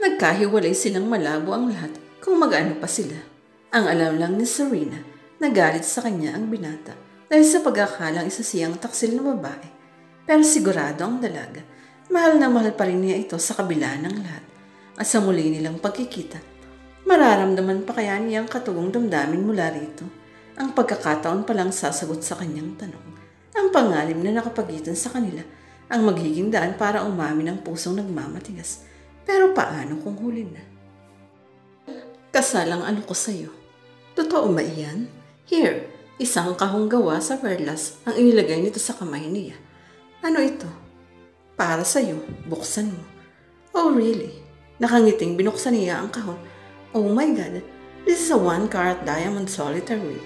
Nagkahiwalay silang malabo ang lahat kung mag-ano pa sila. Ang alam lang ni Serena, nagalit sa kanya ang binata dahil sa pag-akalang isa siyang taksil na babae. Pero sigurado ang dalaga, mahal na mahal pa rin niya ito sa kabila ng lahat. At sa muli nilang pagkikita, mararamdaman pa kaya niyang katugong damdamin mula rito. Ang pagkakataon palang sasagot sa kanyang tanong. Ang pangalim na nakapagitan sa kanila, ang magiging daan para umamin ang pusong nagmamatigas. Pero paano kung huli na? Kasalang ano ko sa'yo. Totoo ba iyan? Here, isang kahong gawa sa perlas ang inilagay nito sa kamay niya. Ano ito? Para sa'yo, buksan mo. Oh really? Nakangiting binuksan niya ang kahon. Oh my God, this is a 1-carat diamond solitary.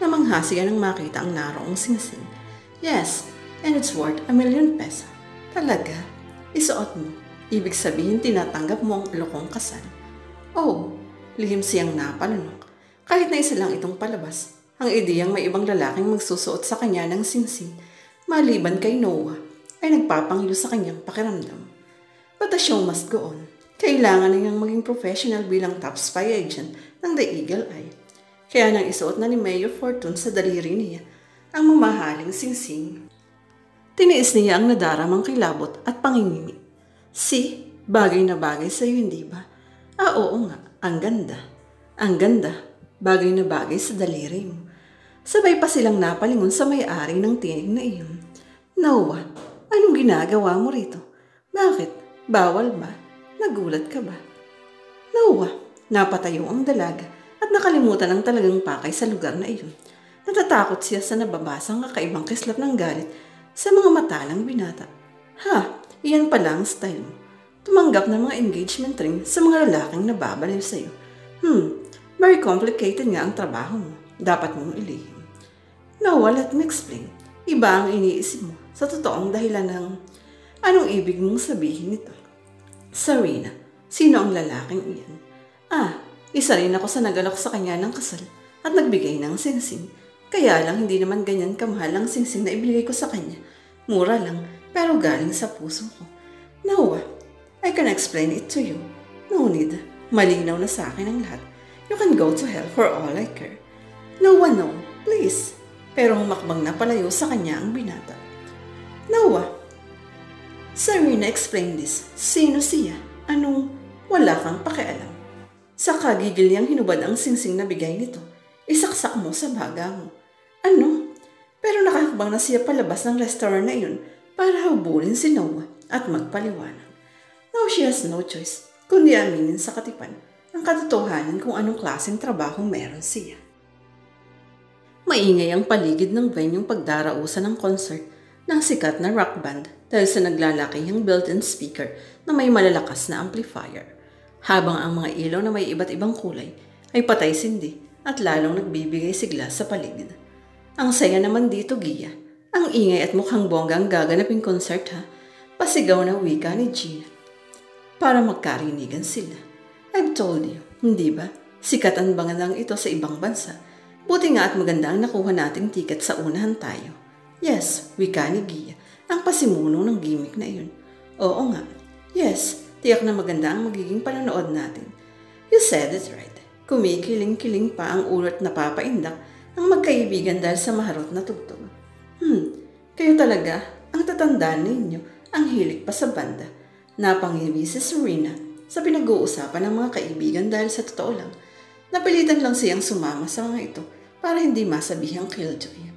Namanghasi siya nang makita ang naroong singsing. Yes, and it's worth ₱1,000,000. Talaga? Isuot mo. Ibig sabihin tinatanggap mo ang alokong kasal. Oh, lihim siyang napalunok. Kahit na isa lang itong palabas, ang ideyang may ibang lalaking magsusuot sa kanya ng singsing, maliban kay Noah, ay nagpapangilo sa kanyang pakiramdam. But the show must go on. Kailangan na niyang maging professional bilang top spy agent ng The Eagle Eye. Kaya nang isuot na ni Mayor Fortune sa daliri niya ang mamahaling singsing. Tiniis niya ang nadaramang kilabot at pangingimi. Si, bagay na bagay sa iyo, hindi ba? Oo nga, ang ganda. Ang ganda, bagay na bagay sa daliri mo. Sabay pa silang napalingon sa may-ari ng tinig na iyon. Noah, anong ginagawa mo rito? Bakit? Bawal ba? Nagulat ka ba? Noah, napatayo ang dalaga at nakalimutan ang talagang pakay sa lugar na iyon. Natatakot siya sa nababasang kakaibang kislap ng galit sa mga mata ng binata. Ha, iyan pala ang style mo. Tumanggap ng mga engagement ring sa mga lalaking nababaliw sa iyo. Very complicated nga ang trabaho mo. Dapat mong ilihim. Noah, let me explain. Iba ang iniisip mo sa totoong dahilan ng anong ibig mong sabihin nito. Serena, sino ang lalaking iyan? Isa rin ako sa nagalok sa kanya ng kasal at nagbigay ng singsing. Kaya lang hindi naman ganyan kamahal ang singsing na ibigay ko sa kanya. Mura lang, pero galing sa puso ko. Noah, I can explain it to you. No need. Malinaw na sa akin ang lahat. You can go to hell for all I care. Noah, no. Please. Pero humakbang na palayo sa kanya ang binata. Noah, Serena, explain this. Sino siya? Anong wala kang pakialam? Sa kagigil niyang hinubad ang singsing na bigay nito. Isaksak mo sa baga mo. Ano? Pero nakakabang na siya palabas ng restaurant na iyon para habulin si Noah at magpaliwanag. Now she has no choice kundi aminin sa katipan ang katotohanan kung anong klaseng trabaho meron siya. Maingay ang paligid ng venueng pagdarausan ng concert ng sikat na rock band dahil sa naglalakihang built-in speaker na may malalakas na amplifier. Habang ang mga ilaw na may iba't ibang kulay ay patay sindi at lalong nagbibigay sigla sa paligid. Ang saya naman dito, Gia. Ang ingay at mukhang bonggang gaganaping concert ha. Pasigaw na wika ni Gina. Para magkarinigan sila. I've told you, hindi ba? Sikat ang bangalang ito sa ibang bansa. Buti nga at maganda ang nakuha nating tiket sa unahan tayo. Yes, wika ni Gia, ang pasimuno ng gimmick na iyon. Oo nga. Yes, tiyak na maganda ang magiging panonood natin. You said it right. Kumikiling-kiling pa ang ulo at napapaindak ang magkaibigan dahil sa maharot na tugtog. Kayo talaga, ang tatandaan ninyo, ang hilig pa sa banda. Napangiwi si Serena sa pinag-uusapan ng mga kaibigan dahil sa totoo lang, napilitan lang siyang sumama sa mga ito para hindi masabihang killjoy.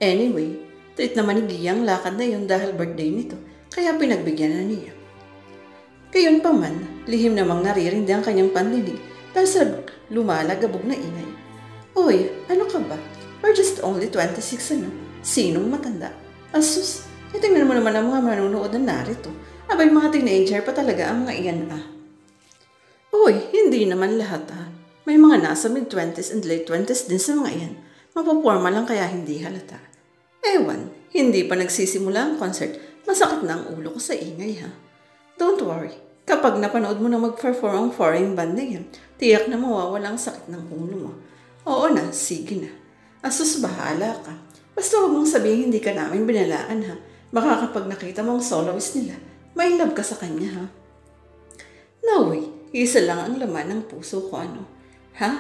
Anyway, treat naman ni Gia ang lakad na yun dahil birthday nito, kaya pinagbigyan na niya. Gayon pa man, lihim namang naririndi ang kanyang pandinig dahil sa lumalagabog na ingay. Oy, ano ka ba? We're just only 26 ano? Sinong matanda? Asus, tingnan mo naman ang mga manunood na narito. Abay mga teenager pa talaga ang mga iyan Uy, hindi naman lahat May mga nasa mid-20s and late 20s din sa mga iyan. Mapaporma lang kaya hindi halata. Ewan, hindi pa nagsisimula ang concert, masakit na ang ulo ko sa ingay Don't worry, kapag napanood mo na mag-perform ang foreign band na yan, tiyak na mawawala ang sakit ng ulo mo. Oo na, sige na. Asus, bahala ka. Basta huwag mong sabihin hindi ka namin binalaan Baka kapag nakita mo ang soloist nila, may love ka sa kanya No way, Isa lang ang laman ng puso ko, ano? Ha?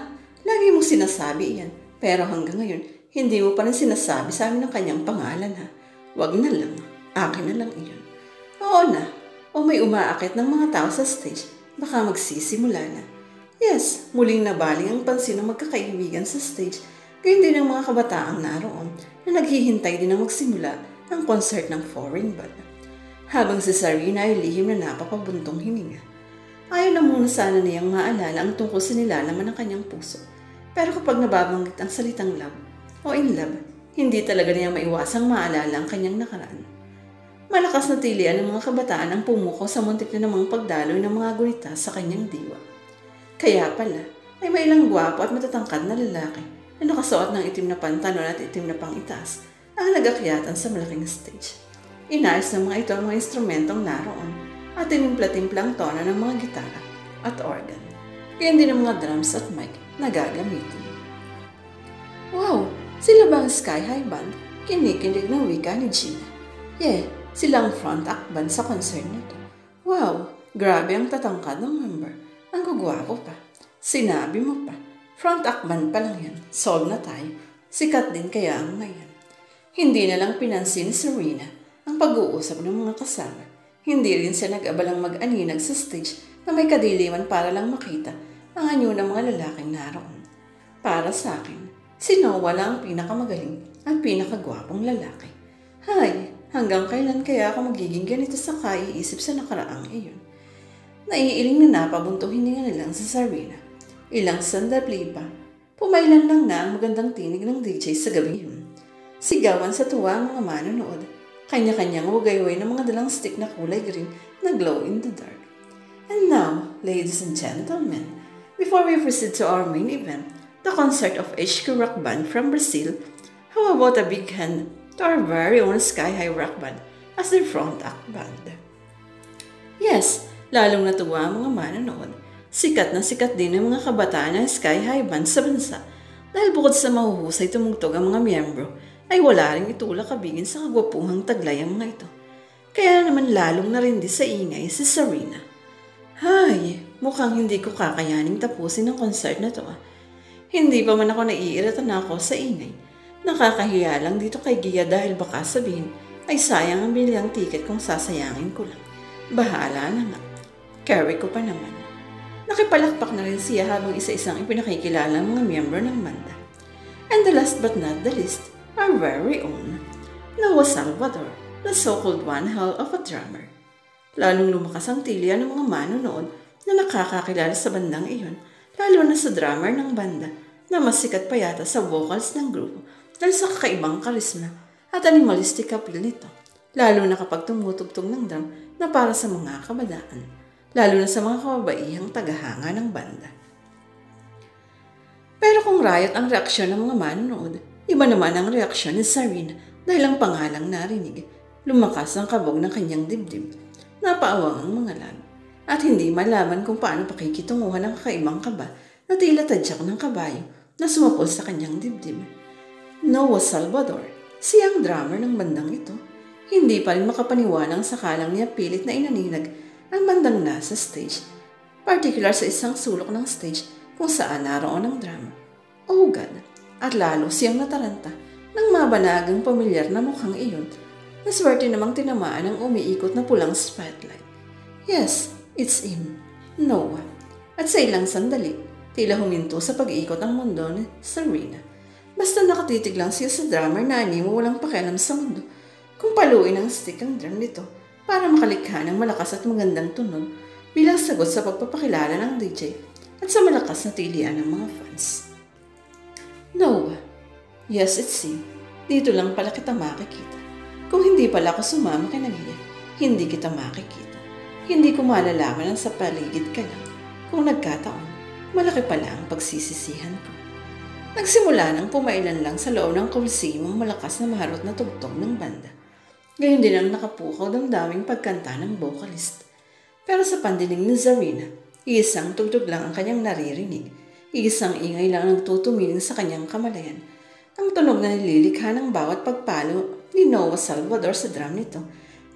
Lagi mong sinasabi iyan, pero hanggang ngayon, hindi mo pa rin sinasabi sa amin ang kanyang pangalan, ha? Wag na lang. Akin na lang iyon. Oo na. O may umaakit ng mga tao sa stage, baka magsisimula na. Yes, muling nabaling ang pansin ng magkakaibigan sa stage, gayon din ang mga kabataang naroon na naghihintay din na magsimula ang concert ng foreign band. Habang si Sarina ay lihim na napapabuntong hininga. Ayaw na muna sana niyang maalala ang tungkol sa nilalaman ng kanyang puso. Pero kapag nababanggit ang salitang love o in love, hindi talaga niya maiwasang maalala ang kanyang nakaraan. Malakas na tilian ng mga kabataan ang pumuko sa muntik na namang pagdaloy ng mga gunita sa kanyang diwa. Kaya pala, ay may ilang gwapo at matatangkad na lalaki na nakasuot ng itim na pantalon at itim na pang-itas ang nag-akyatan sa malaking stage. Inayos ng mga ito ang mga instrumentong naroon at tinimpla-timplang tono ng mga gitara at organ. Kaya din ang mga drums at mic na gagamitin. Wow! Sila ba ang Sky High Band? Kinikinig ng wika ni Gina. Yeah, sila ang front act band sa concert nito. Wow! Grabe ang tatangkad ng member. Ang gugwapo pa. Sinabi mo pa. Front act band pa lang yan. Solve na tayo. Sikat din kaya ang ngayon. Hindi na lang pinansin ni Serena ang pag-uusap ng mga kasama. Hindi rin siya nag-abalang mag-aninag sa stage na may kadiliman para lang makita ang anyo ng mga lalaking naroon. Para sa akin, si Noah lang ang pinakamagaling at pinakagwapong lalaki. Hay, hanggang kailan kaya ako magiging ganito sa kaiisip sa nakaraang iyon? Naiiling na napabuntong hininga na lang sa Serena. Ilang sandali pa, pumailan lang na ang magandang tinig ng DJ sa gabi yun. Sigawan sa tuwa ang mga manonood. Kanya-kanyang wagayway ng mga dalang stick na kulay green na glow in the dark. And now, ladies and gentlemen, before we proceed to our main event, the concert of HQ Rock Band from Brazil, how about a big hand to our very own Sky High Rock Band as their front act band? Yes, lalong natuwa ang mga manonood. Sikat na sikat din ang mga kabataan ng Sky High Band sa bansa dahil bukod sa mahuhusay tumugtog ang mga miyembro, ay wala rin itulak kabigin sa kagwapuhang taglay ang mga ito. Kaya naman lalong narindi sa ingay si Serena. Hay, mukhang hindi ko kakayaning tapusin ang concert na to. Hindi pa man ako naiirita na ako sa ingay. Nakakahiya lang dito kay Gia dahil baka sabihin ay sayang ang bilyang tiket kung sasayangin ko lang. Bahala na nga. Carry ko pa naman. Nakipalakpak na rin siya habang isa-isang ipinakikilala ang mga miyembro ng banda. And the last but not the least, our very own Noah Salvador, the so-called one hell of a drummer. Lalong lumakas ang tilian ng mga manonood na nakakakilala sa bandang iyon, lalo na sa drummer ng banda na mas sikat pa yata sa vocals ng grupo dahil sa kakaibang karisma at animalistic appeal nito, lalo na kapag tumutugtog ng drum na para sa mga kabadaan, lalo na sa mga kababaihang tagahanga ng banda. Pero kung riot ang reaksyon ng mga manonood, iba naman ang reaksyon ni Serena dahil ang pangalang narinig, lumakas ang kabog ng kanyang dibdib, napaawang ang mga lag, at hindi malaman kung paano pakikitunguhan ang kakaibang kaba na tila tadyak ng kabayo na sumapol sa kanyang dibdib. Noah Salvador, siyang drummer ng bandang ito, hindi pa rin makapaniwalang sakalang niya pilit na inaninag ang bandang nasa stage, particular sa isang sulok ng stage kung saan naroon ang drummer. Oh God! At lalo siyang nataranta ng mabanagang pamilyar na mukhang iyon na swerte namang tinamaan ng umiikot na pulang spotlight. Yes, it's him, Noah. At sa ilang sandali, tila huminto sa pag-iikot ang mundo ni Serena. Basta nakatitig lang siya sa drummer na animo walang pakialam sa mundo kung paluin ang stick ang drum nito para makalikha ng malakas at magandang tunog bilang sagot sa pagpapakilala ng DJ at sa malakas na tilian ng mga fans. Noah, yes, it's him. Dito lang pala kita makikita. Kung hindi pala ako sumama kay Nagia, hindi kita makikita. Hindi ko malalaman ang sa paligid ka lang. Kung nagkataon, malaki pala ang pagsisisihan ko. Nagsimula nang pumailan lang sa loob ng Coliseum ang malakas na maharot na tugtog ng banda. Gayon din ang nakapukaw daming pagkanta ng vocalist. Pero sa pandinig ni Zarina, isang tugtog lang ang kanyang naririnig. Isang ingay lang ang nagtutumingin sa kanyang kamalayan. Ang tunog na nililikha ng bawat pagpalo ni Noah Salvador sa drum nito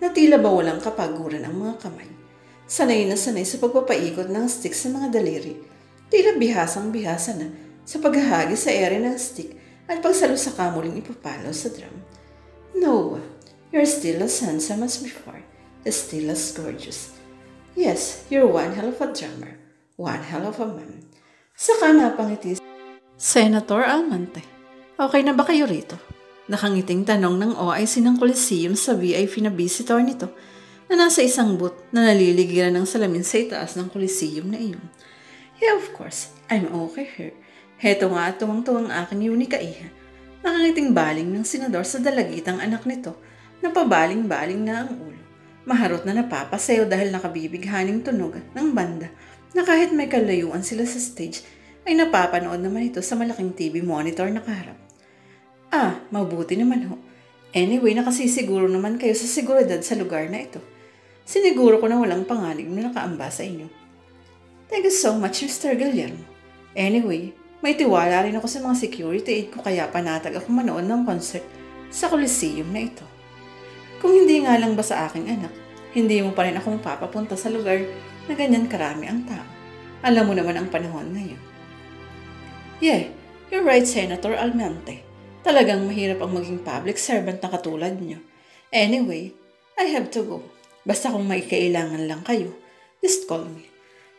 na tila ba walang kapaguran ang mga kamay. Sanay na sanay sa pagpapaikot ng stick sa mga daliri. Tila bihasang-bihasa na sa paghahagi sa ere ng stick at pagsalo sa kamuling ipapalo sa drum. Noah, you're still as handsome as before, still as gorgeous. Yes, you're one hell of a drummer, one hell of a man. Saka napangiti Senator Almonte. Okay na ba kayo rito? Nakangiting tanong ng OIC ng Coliseum sa VIP na visitor nito na nasa isang booth na naliligiran ng salamin sa itaas ng Coliseum na iyon. Yeah, of course. I'm okay here. Heto nga at tuwang-tuwang aking unika iha. Nakangiting baling ng senador sa dalagitang anak nito na pabaling-baling na ang ulo. Maharot na napapasayo dahil nakabibighaning tunog ng banda na kahit may kalayuan sila sa stage ay napapanood naman ito sa malaking TV monitor na kaharap. Mabuti naman ho. Anyway, nakasisiguro naman kayo sa seguridad sa lugar na ito. Siniguro ko na walang panganib na nakaamba sa inyo. Thank you so much, Mr. Guillermo. Anyway, may tiwala rin ako sa mga security aid ko kaya panatag ako manood ng concert sa Coliseum na ito. Kung hindi nga lang ba sa aking anak, hindi mo pa rin akong papapunta sa lugar na ganyan karami ang tao. Alam mo naman ang panahon ngayon. Yeah, you're right, Senator Almonte. Talagang mahirap ang maging public servant na katulad niyo. Anyway, I have to go. Basta kung may kailangan lang kayo, just call me.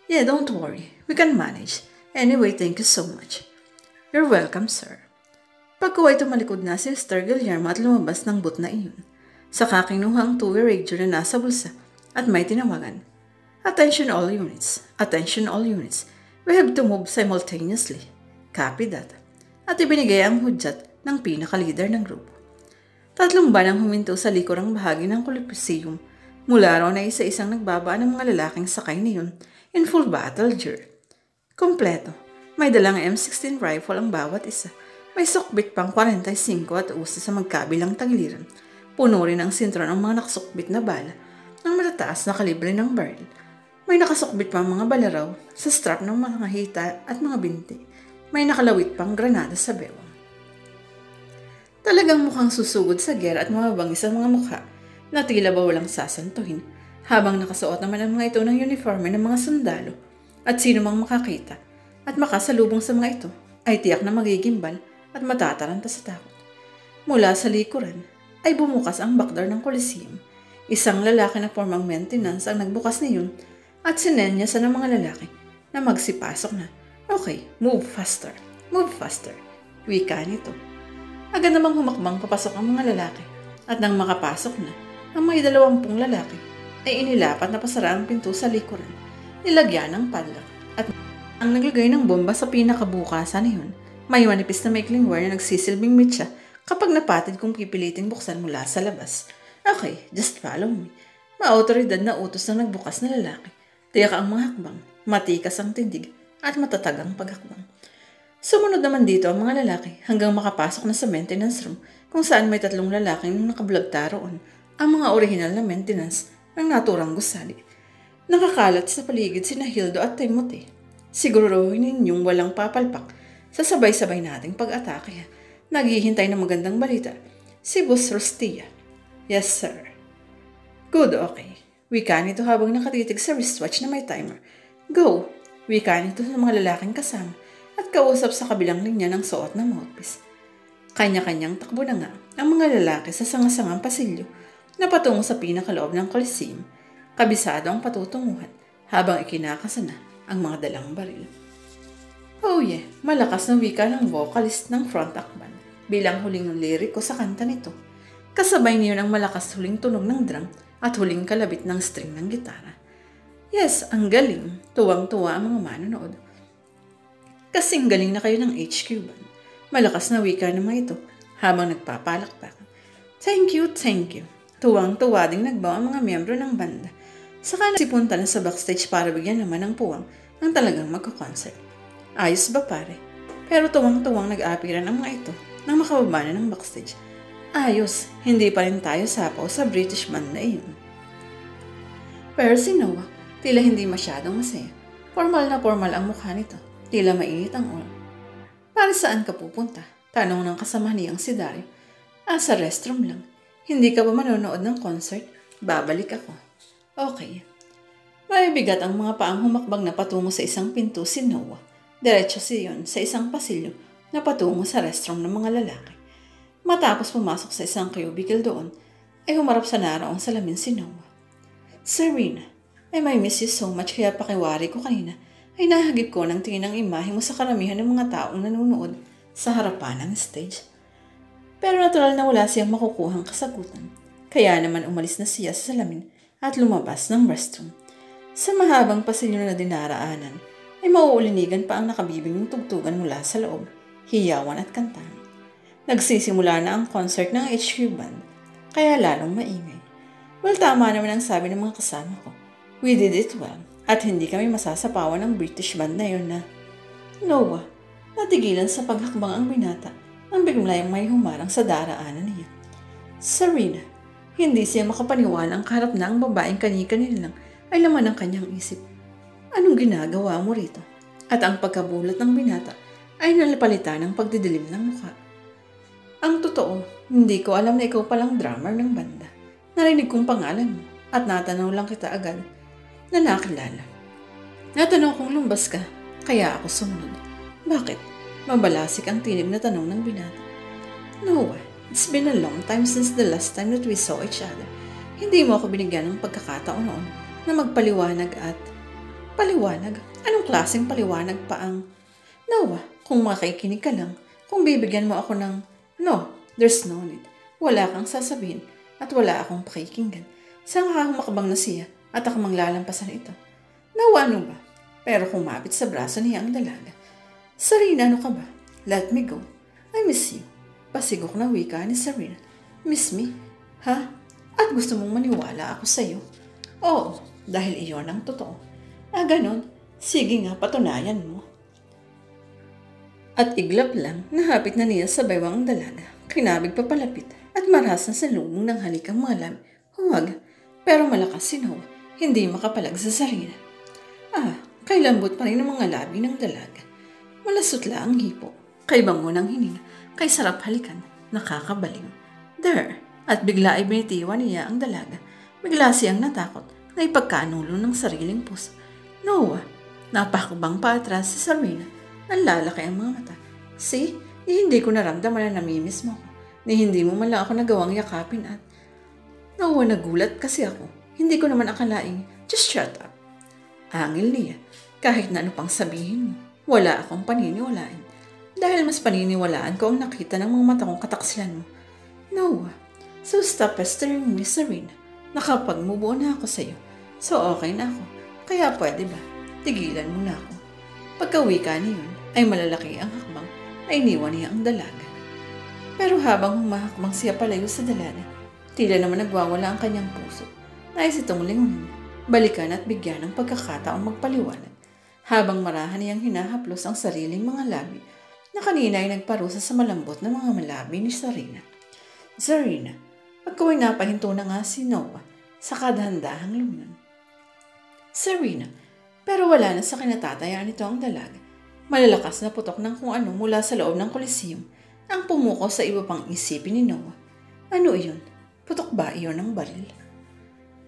Yeah, don't worry. We can manage. Anyway, thank you so much. You're welcome, sir. Pagkaway tumalikod na si Mr. Guillermo at lumabas ng booth na iyon. Saka kinuha ang two-way radio na nasa bulsa at may tinawagan. Attention all units. Attention all units. We have to move simultaneously. Copy that. At ibinigay ang hudyat ng pinaka-leader ng grupo. 3 banang huminto sa likurang bahagi ng Coliseum mula raw na isa-isang nagbaba ng mga lalaking sakay niyon in full battle gear. Kompleto. May dalang M16 rifle ang bawat isa. May sukbit pang 45 at usa sa magkabilang tagiliran. Puno rin ang sintro ng mga nakasukbit na bala ng matataas na kalibre ng barrel. May nakasukbit pang mga balaraw sa strap ng mga hita at mga binti. May nakalawit pang granada sa bewang. Talagang mukhang susugod sa gera at mababangis ang mga mukha na tila ba walang sasantuhin habang nakasuot naman ang mga ito ng uniforme ng mga sundalo at sino mang makakita at makasalubong sa mga ito ay tiyak na magigimbal at matataranta sa takot. Mula sa likuran ay bumukas ang backdoor ng Coliseum. Isang lalaki na formang maintenance ang nagbukas niyon at sinenyasan ng mga lalaki na magsipasok na. Okay, move faster, move faster. Wika nito. Agad namang humakbang papasok ang mga lalaki at nang makapasok na, ang may 20 lalaki ay inilapat na pasara ang pinto sa likuran, nilagyan ng padlock at ang naglagay ng bomba sa pinakabukasan niyon. May manipis na maikling wire na nagsisilbing mitya kapag napatid kung pipiliting buksan mula sa labas. Okay, just follow me. Maautoridad na utos na nagbukas na lalaki. Tiyak ang mga hakbang, matikas ang tindig at matatag ang paghakbang. Sumunod naman dito ang mga lalaki hanggang makapasok na sa maintenance room kung saan may 3 lalaking nakablagta roon, ang mga orihinal na maintenance ng naturang gusali. Nakakalat sa paligid sina Hildo at Timothy. Siguruhin ninyong walang papalpak sa sabay-sabay nating pag-atake. Naghihintay ng magandang balita. Si Boss Rostia. Yes, sir. Good, okay. Wika nito habang nakatitig sa wristwatch na may timer. Go! Wika nito sa mga lalaking kasama at kausap sa kabilang linya ng suot na mouthpiece. Kanya-kanyang takbo na nga ang mga lalaki sa sangasangang pasilyo na patungo sa pinakaloob ng Coliseum. Kabisado ang patutunguhan habang ikinakasana ang mga dalang baril. Oh yeah, malakas na wika ng vocalist ng front act band bilang huling liriko sa kanta nito. Kasabay niyon ang malakas huling tunog ng drum at huling kalabit ng string ng gitara. Yes, ang galing. Tuwang-tuwa ang mga manonood. Kasing galing na kayo ng HQ band. Malakas na wika naman ito habang nagpapalakpak. Thank you, thank you. Tuwang-tuwa ding nagbawa ang mga miyembro ng banda. Saka nagsipunta na sa backstage para bigyan naman ng puwang ng talagang magko-concert. Ayos ba pare? Pero tuwang-tuwang nag-aapiran ang mga ito nang makababa na ng backstage. Ayos, hindi pa rin tayo sapaw sa British band na iyon. Pero si Noah, tila hindi masyadong masaya. Formal na formal ang mukha nito. Tila mainit ang ulo. Para saan ka pupunta? Tanong ng kasama niyang si Dario. Sa restroom lang. Hindi ka ba manonood ng concert? Babalik ako. Okay. Mabibigat ang mga paang humakbang na patungo sa isang pinto si Noah. Diretso siyon sa isang pasilyo na patungo sa restroom ng mga lalaki. Matapos pumasok sa isang cubicle doon, ay humarap sa naraong salamin si Noah. Serena, I miss you so much kaya pakiwari ko kanina ay nahagip ko ng tingin ng imahe mo sa karamihan ng mga taong nanonood sa harapan ng stage. Pero natural na wala siyang makukuhang kasagutan. Kaya naman umalis na siya sa salamin at lumabas ng restroom. Sa mahabang pasilyo na dinaraanan, ay mauulinigan pa ang nakabibing ng tugtugan mula sa loob, hiyawan at kantahan. Nagsisimula na ang concert ng HQ Band, kaya lalong maingay. Well, tama naman ang sabi ng mga kasama ko. We did it well, at hindi kami masasapawan ng British band na yun na. Noah, natigilan sa paghakbang ang binata, ang biglayang may humarang sa daraanan niya. Serena, hindi siya makapaniwala ang kaharap na ang babaeng kani-kanina lang ay laman ng kanyang isip. Anong ginagawa mo rito? At ang pagkabulat ng binata ay nalapalitan ng pagdidilim ng mukha. Ang totoo, hindi ko alam na ikaw palang drummer ng banda. Narinig kong pangalan mo at natanaw lang kita agad na nakilala. Natanaw kong lumbas ka, kaya ako sumunod. Bakit? Mabalasik ang tinig na tanong ng binata. Noah, it's been a long time since the last time that we saw each other. Hindi mo ako binigyan ng pagkakataon noon na magpaliwanag at... Paliwanag? Anong klaseng paliwanag pa ang... Noah, kung makikinig ka lang, kung bibigyan mo ako ng... No, there's no need. Wala kang sasabihin at wala akong pakikinggan. Saan ka humakbang na siya at ako manglalampasan ito? Noah, ano ba? Pero kumapit sa braso niya ang dalaga. Serena, ano ka ba? Let me go. I miss you. Pasigok na wika ni Serena. Miss me? Ha? At gusto mong maniwala ako sa'yo? Oo, dahil iyon ang totoo. Ganon. Sige nga, patunayan mo. At iglap lang, nahapit na niya sa baywang ang dalaga. Kinabig papalapit at marahas na sa lumong ng halik ang mga labi. Huwag, pero malakas si Noah. Hindi makapalag sa Serena. Kay lambot pa rin ang mga labi ng dalaga. Malasutla ang hipo. Kay bango ng hininga. Kay sarap halikan. Nakakabaliw. There. At bigla ay binitiwan niya ang dalaga. Bigla siyang natakot na ipagkanulo ng sariling puso. Noah, napakabang pa atras si Serena. Nanlalaki ang mga mata. See, hindi ko naramdaman na namimiss mo ko. Hindi mo man lang ako nagawang yakapin at... Noah, nagulat kasi ako. Hindi ko naman akalaing, just shut up. Angil niya, kahit na ano pang sabihin mo, wala akong paniniwalaan. Dahil mas paniniwalaan ko ang nakita ng mga mata kong kataksilan mo. Noah, so stop pestering me, Serena. Nakapagmubuo na ako sa'yo. So okay na ako. Kaya pwede ba? Tigilan mo na ako. Pagka-uwi ka niyon, ay malalaki ang hakbang na iniwan niya ang dalaga. Pero habang humahakbang siya palayo sa dalaga, tila naman nagwawala ang kanyang puso. Nais itong lingunin, balikan at bigyan ng pagkakataong magpaliwanag. Habang marahan niyang hinahaplos ang sariling mga labi na kanina ay nagparusa sa malambot na mga malabi ni Serena. Serena, pagkaway napahinto na nga si Noah sa kadahandahang lunan. Serena, pero wala na sa kinatatayaan nito ang dalaga. Malalakas na putok ng kung ano mula sa loob ng Coliseum ang pumuko sa iba pang isipin ni Noah. Ano iyon? Putok ba iyon ng baril?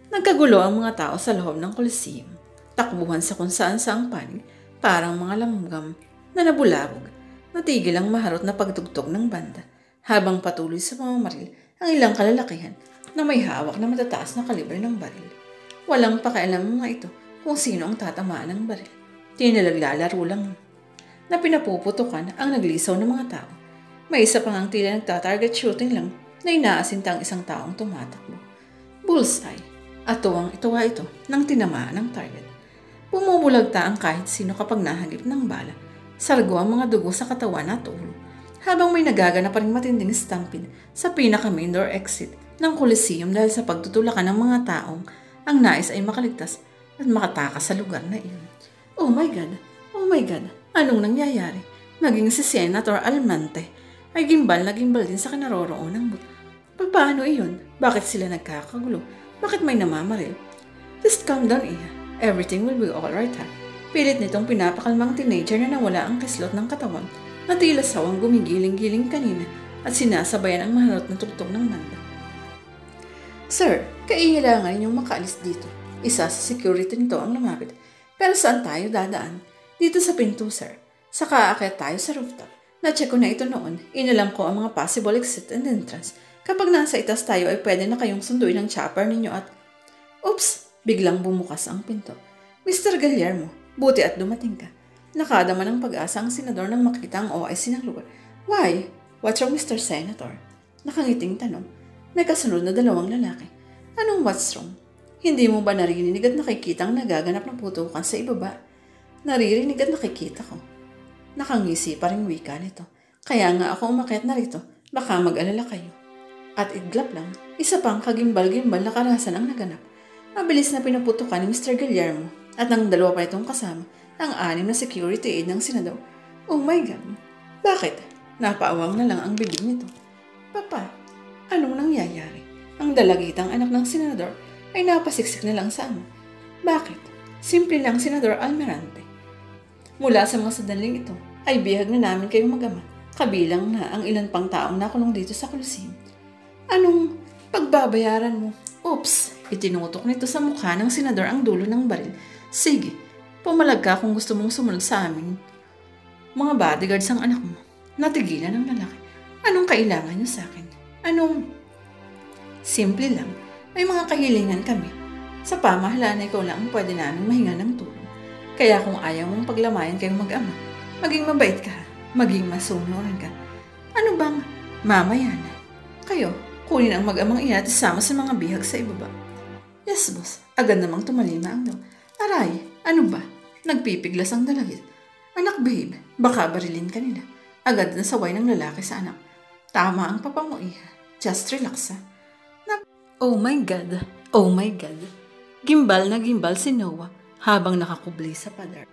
Nagkagulo ang mga tao sa loob ng Coliseum. Takbuhan sa kung saan saang panig, parang mga langgam na nabulabog. Natigil ang maharot na pagtugtog ng banda habang patuloy sa pamamaril ang ilang kalalakihan na may hawak na matataas na kalibre ng baril. Walang pakialam mga ito kung sino ang tatamaan ng baril. Tinalaglalaro lang na pinapuputukan ang naglisaw ng mga tao. May isa pang ang tila nagtatarget shooting lang na inaasinta ang isang taong tumatakbo. Bullseye. At tuwang-ituwa ito nang tinamaan ng target. Bumubulagta ang kahit sino kapag nahagip ng bala. Sargo ang mga dugo sa katawan at ulo. Habang may nagagana pa rin matinding stampede sa pinaka-main door exit ng Coliseum dahil sa pagtutulakan ng mga taong ang nais ay makaligtas at makatakas sa lugar na iyon. Oh my God! Oh my God! Anong nangyayari? Naging si Senator Almonte ay gimbal na gimbal din sa kinaroroonan mo. Paano iyon? Bakit sila nagkakagulo? Bakit may namamaril? Just calm down, Iha. Everything will be alright, ha? Pilit nitong pinapakalmang teenager na nawala ang kislot ng katawan na tila sawang gumigiling-giling kanina at sinasabayan ang maharot na tugtog ng banda. Sir, kailangan ninyong makaalis dito. Isa sa security nito ang lumapit. Pero saan tayo dadaan? Dito sa pinto, sir. Saka aakyat tayo sa rooftop. Na-check ko na ito noon. Inalam ko ang mga possible exit and entrance. Kapag nasa itas tayo ay pwede na kayong sunduin ng chopper ninyo at... Oops! Biglang bumukas ang pinto. Mr. Guillermo, buti at dumating ka. Nakadama ng pag-asa ang senador nang makita ang OIC ng lugar. Why? What's wrong, Mr. Senator? Nakangiting tanong. May kasunod na dalawang lalaki. Anong what's wrong? Hindi mo ba naririnig at nakikita ang nagaganap ng putukan sa ibaba? Naririnig at nakikita ko. Nakangisi pa rin wika nito. Kaya nga ako umakyat na rito. Baka mag-alala kayo. At iglap lang, isa pang kagimbal-gimbal na karahasan ang naganap. Mabilis na pinaputukan ni Mr. Guillermo at ang dalawa pa itong kasama, ang 6 na security aid ng senador. Oh my God! Bakit? Napaawang na lang ang bibig nito. Papa, anong nangyayari? Ang dalagitang anak ng senador ay napasiksik na lang sa ama. Bakit? Simple lang, Senador Almirante. Mula sa mga sandaling ito, ay bihag na namin kayong mag-ama, kabilang na ang ilan pang taong nakulong dito sa Coliseum. Anong pagbabayaran mo? Oops! Itinutok nito sa mukha ng senador ang dulo ng baril. Sige, pumalag ka kung gusto mong sumunod sa amin. Mga bodyguards ang anak mo. Natigilan ng lalaki. Anong kailangan niyo sa akin? Anong... Simple lang. May mga kahilingan kami. Sa pamahalaan na ikaw lang ang pwede namin mahinga ng tulong. Kaya kung ayaw mong paglamayan kayong mag-ama, maging mabait ka, maging masunuran ka. Ano bang mamaya na? Kayo, kunin ang mag-amang iyan at isama sa mga bihag sa ibaba. Yes, boss. Agad namang tumalima ang daw. Aray, ano ba? Nagpipiglas ang dalagit. Anak, babe, baka barilin ka nila. Agad na saway ng lalaki sa anak. Tama ang papa mo, iha. Just relax, ha. Oh my God! Oh my God! Gimbal na gimbal si Noah habang nakakubli sa pader.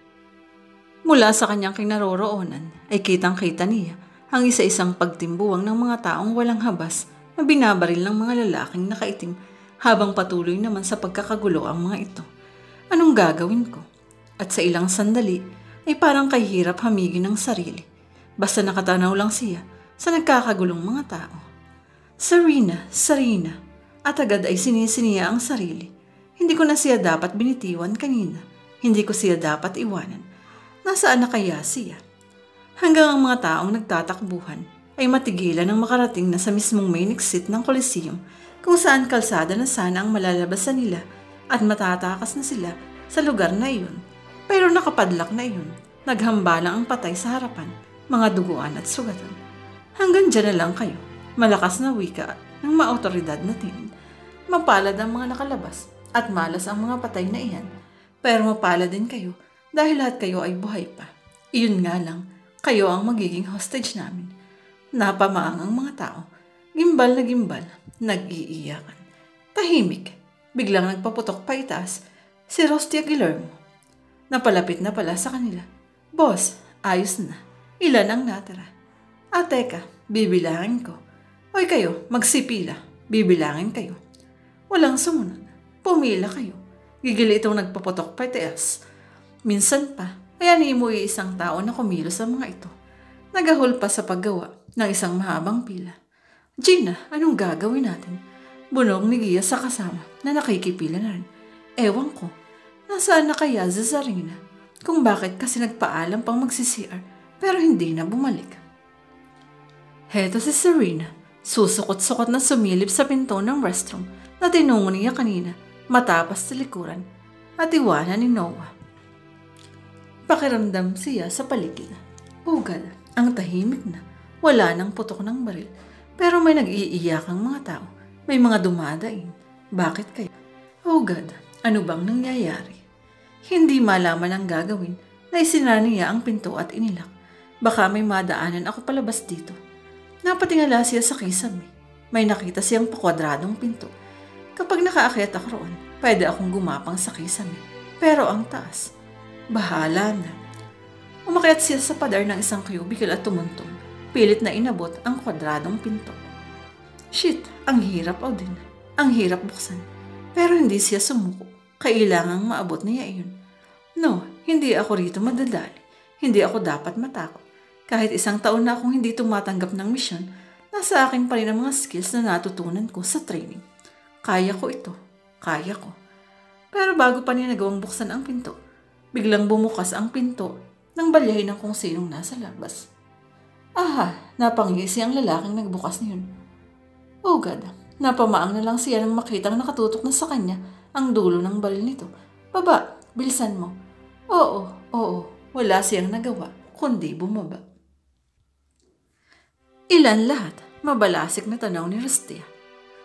Mula sa kanyang kinaroroonan ay kitang-kita niya ang isa-isang pagtimbuwang ng mga taong walang habas na binabaril ng mga lalaking nakaitim habang patuloy naman sa pagkakagulo ang mga ito. Anong gagawin ko? At sa ilang sandali ay parang kahirap hamigin ng sarili. Basta nakatanaw lang siya sa nagkakagulong mga tao. Sarina, Sarina. At agad ay sinisiniya ang sarili. Hindi ko na siya dapat binitiwan kanina. Hindi ko siya dapat iwanan. Nasaan na kaya siya? Hanggang ang mga taong nagtatakbuhan ay matigilan ng makarating na sa mismong main exit ng Coliseum kung saan kalsada na sana ang malalabasan nila at matatakas na sila sa lugar na iyon. Pero nakapadlak na iyon. Naghambalang ang patay sa harapan, mga duguan at sugatan. Hanggang dyan na lang kayo. Malakas na wika ng maautoridad na tingin. Mapalad ang mga nakalabas at malas ang mga patay na iyan. Pero mapalad din kayo dahil lahat kayo ay buhay pa. Iyon nga lang, kayo ang magiging hostage namin. Napamaang ang mga tao. Gimbal na gimbal, nag-iiyakan. Tahimik, biglang nagpaputok pa itaas si Rostia Guillermo. Napalapit na pala sa kanila. Boss, ayos na. Ilan ang natira? Teka, bibilangin ko. Hoy kayo, magsipila. Bibilangin kayo. Walang sumunod. Pumila kayo. Gigili itong nagpaputok pa itaas. Minsan pa, kaya niimuwi isang tao na kumilos sa mga ito. Nagahol pa sa paggawa ng isang mahabang pila. Gina, anong gagawin natin? Bunong ni Gia sa kasama na nakikipila na rin. Ewan ko, nasaan na kaya si Sarina? Kung bakit kasi nagpaalam pang magsi-CR pero hindi na bumalik. Heto si Serena, susukot-sukot na sumilip sa pinto ng restroom na tinungo niya kanina matapas sa likuran at iwanan ni Noah. Pakiramdam siya sa paligid. Ugal, ang tahimik na, wala nang putok ng baril. Pero may nag-iiyakang mga tao, may mga dumadaing. Bakit kaya? Oh God, ano bang nangyayari? Hindi malaman ang gagawin na isinara niya ang pinto at inilak. Baka may madaanan ako palabas dito. Napatingala siya sa kisame. May nakita siyang pakwadradong pinto. Kapag nakaakyat ako roon, pwede akong gumapang sa kisame. Pero ang taas, bahala na. Umakyat siya sa pader ng isang cubicle at tumuntong. Pilit na inabot ang kwadradong pinto. Shit, ang hirap din. Ang hirap buksan. Pero hindi siya sumuko. Kailangang maabot niya iyon. No, hindi ako rito madadali. Hindi ako dapat matakot. Kahit isang taon na akong hindi tumatanggap ng misyon, nasa akin pa rin ang mga skills na natutunan ko sa training. Kaya ko ito. Kaya ko. Pero bago pa niya nagawang buksan ang pinto, biglang bumukas ang pinto nang balyahin ng kung sinong nasa labas. Aha, napangisi ang lalaking nagbukas niyon. Oh God, napamaang na lang siya nang makitang nakatutok na sa kanya ang dulo ng baril nito. Baba, bilisan mo. Oo, wala siyang nagawa kundi bumaba. Ilan lahat? Mabalasik na tanaw ni Rustia.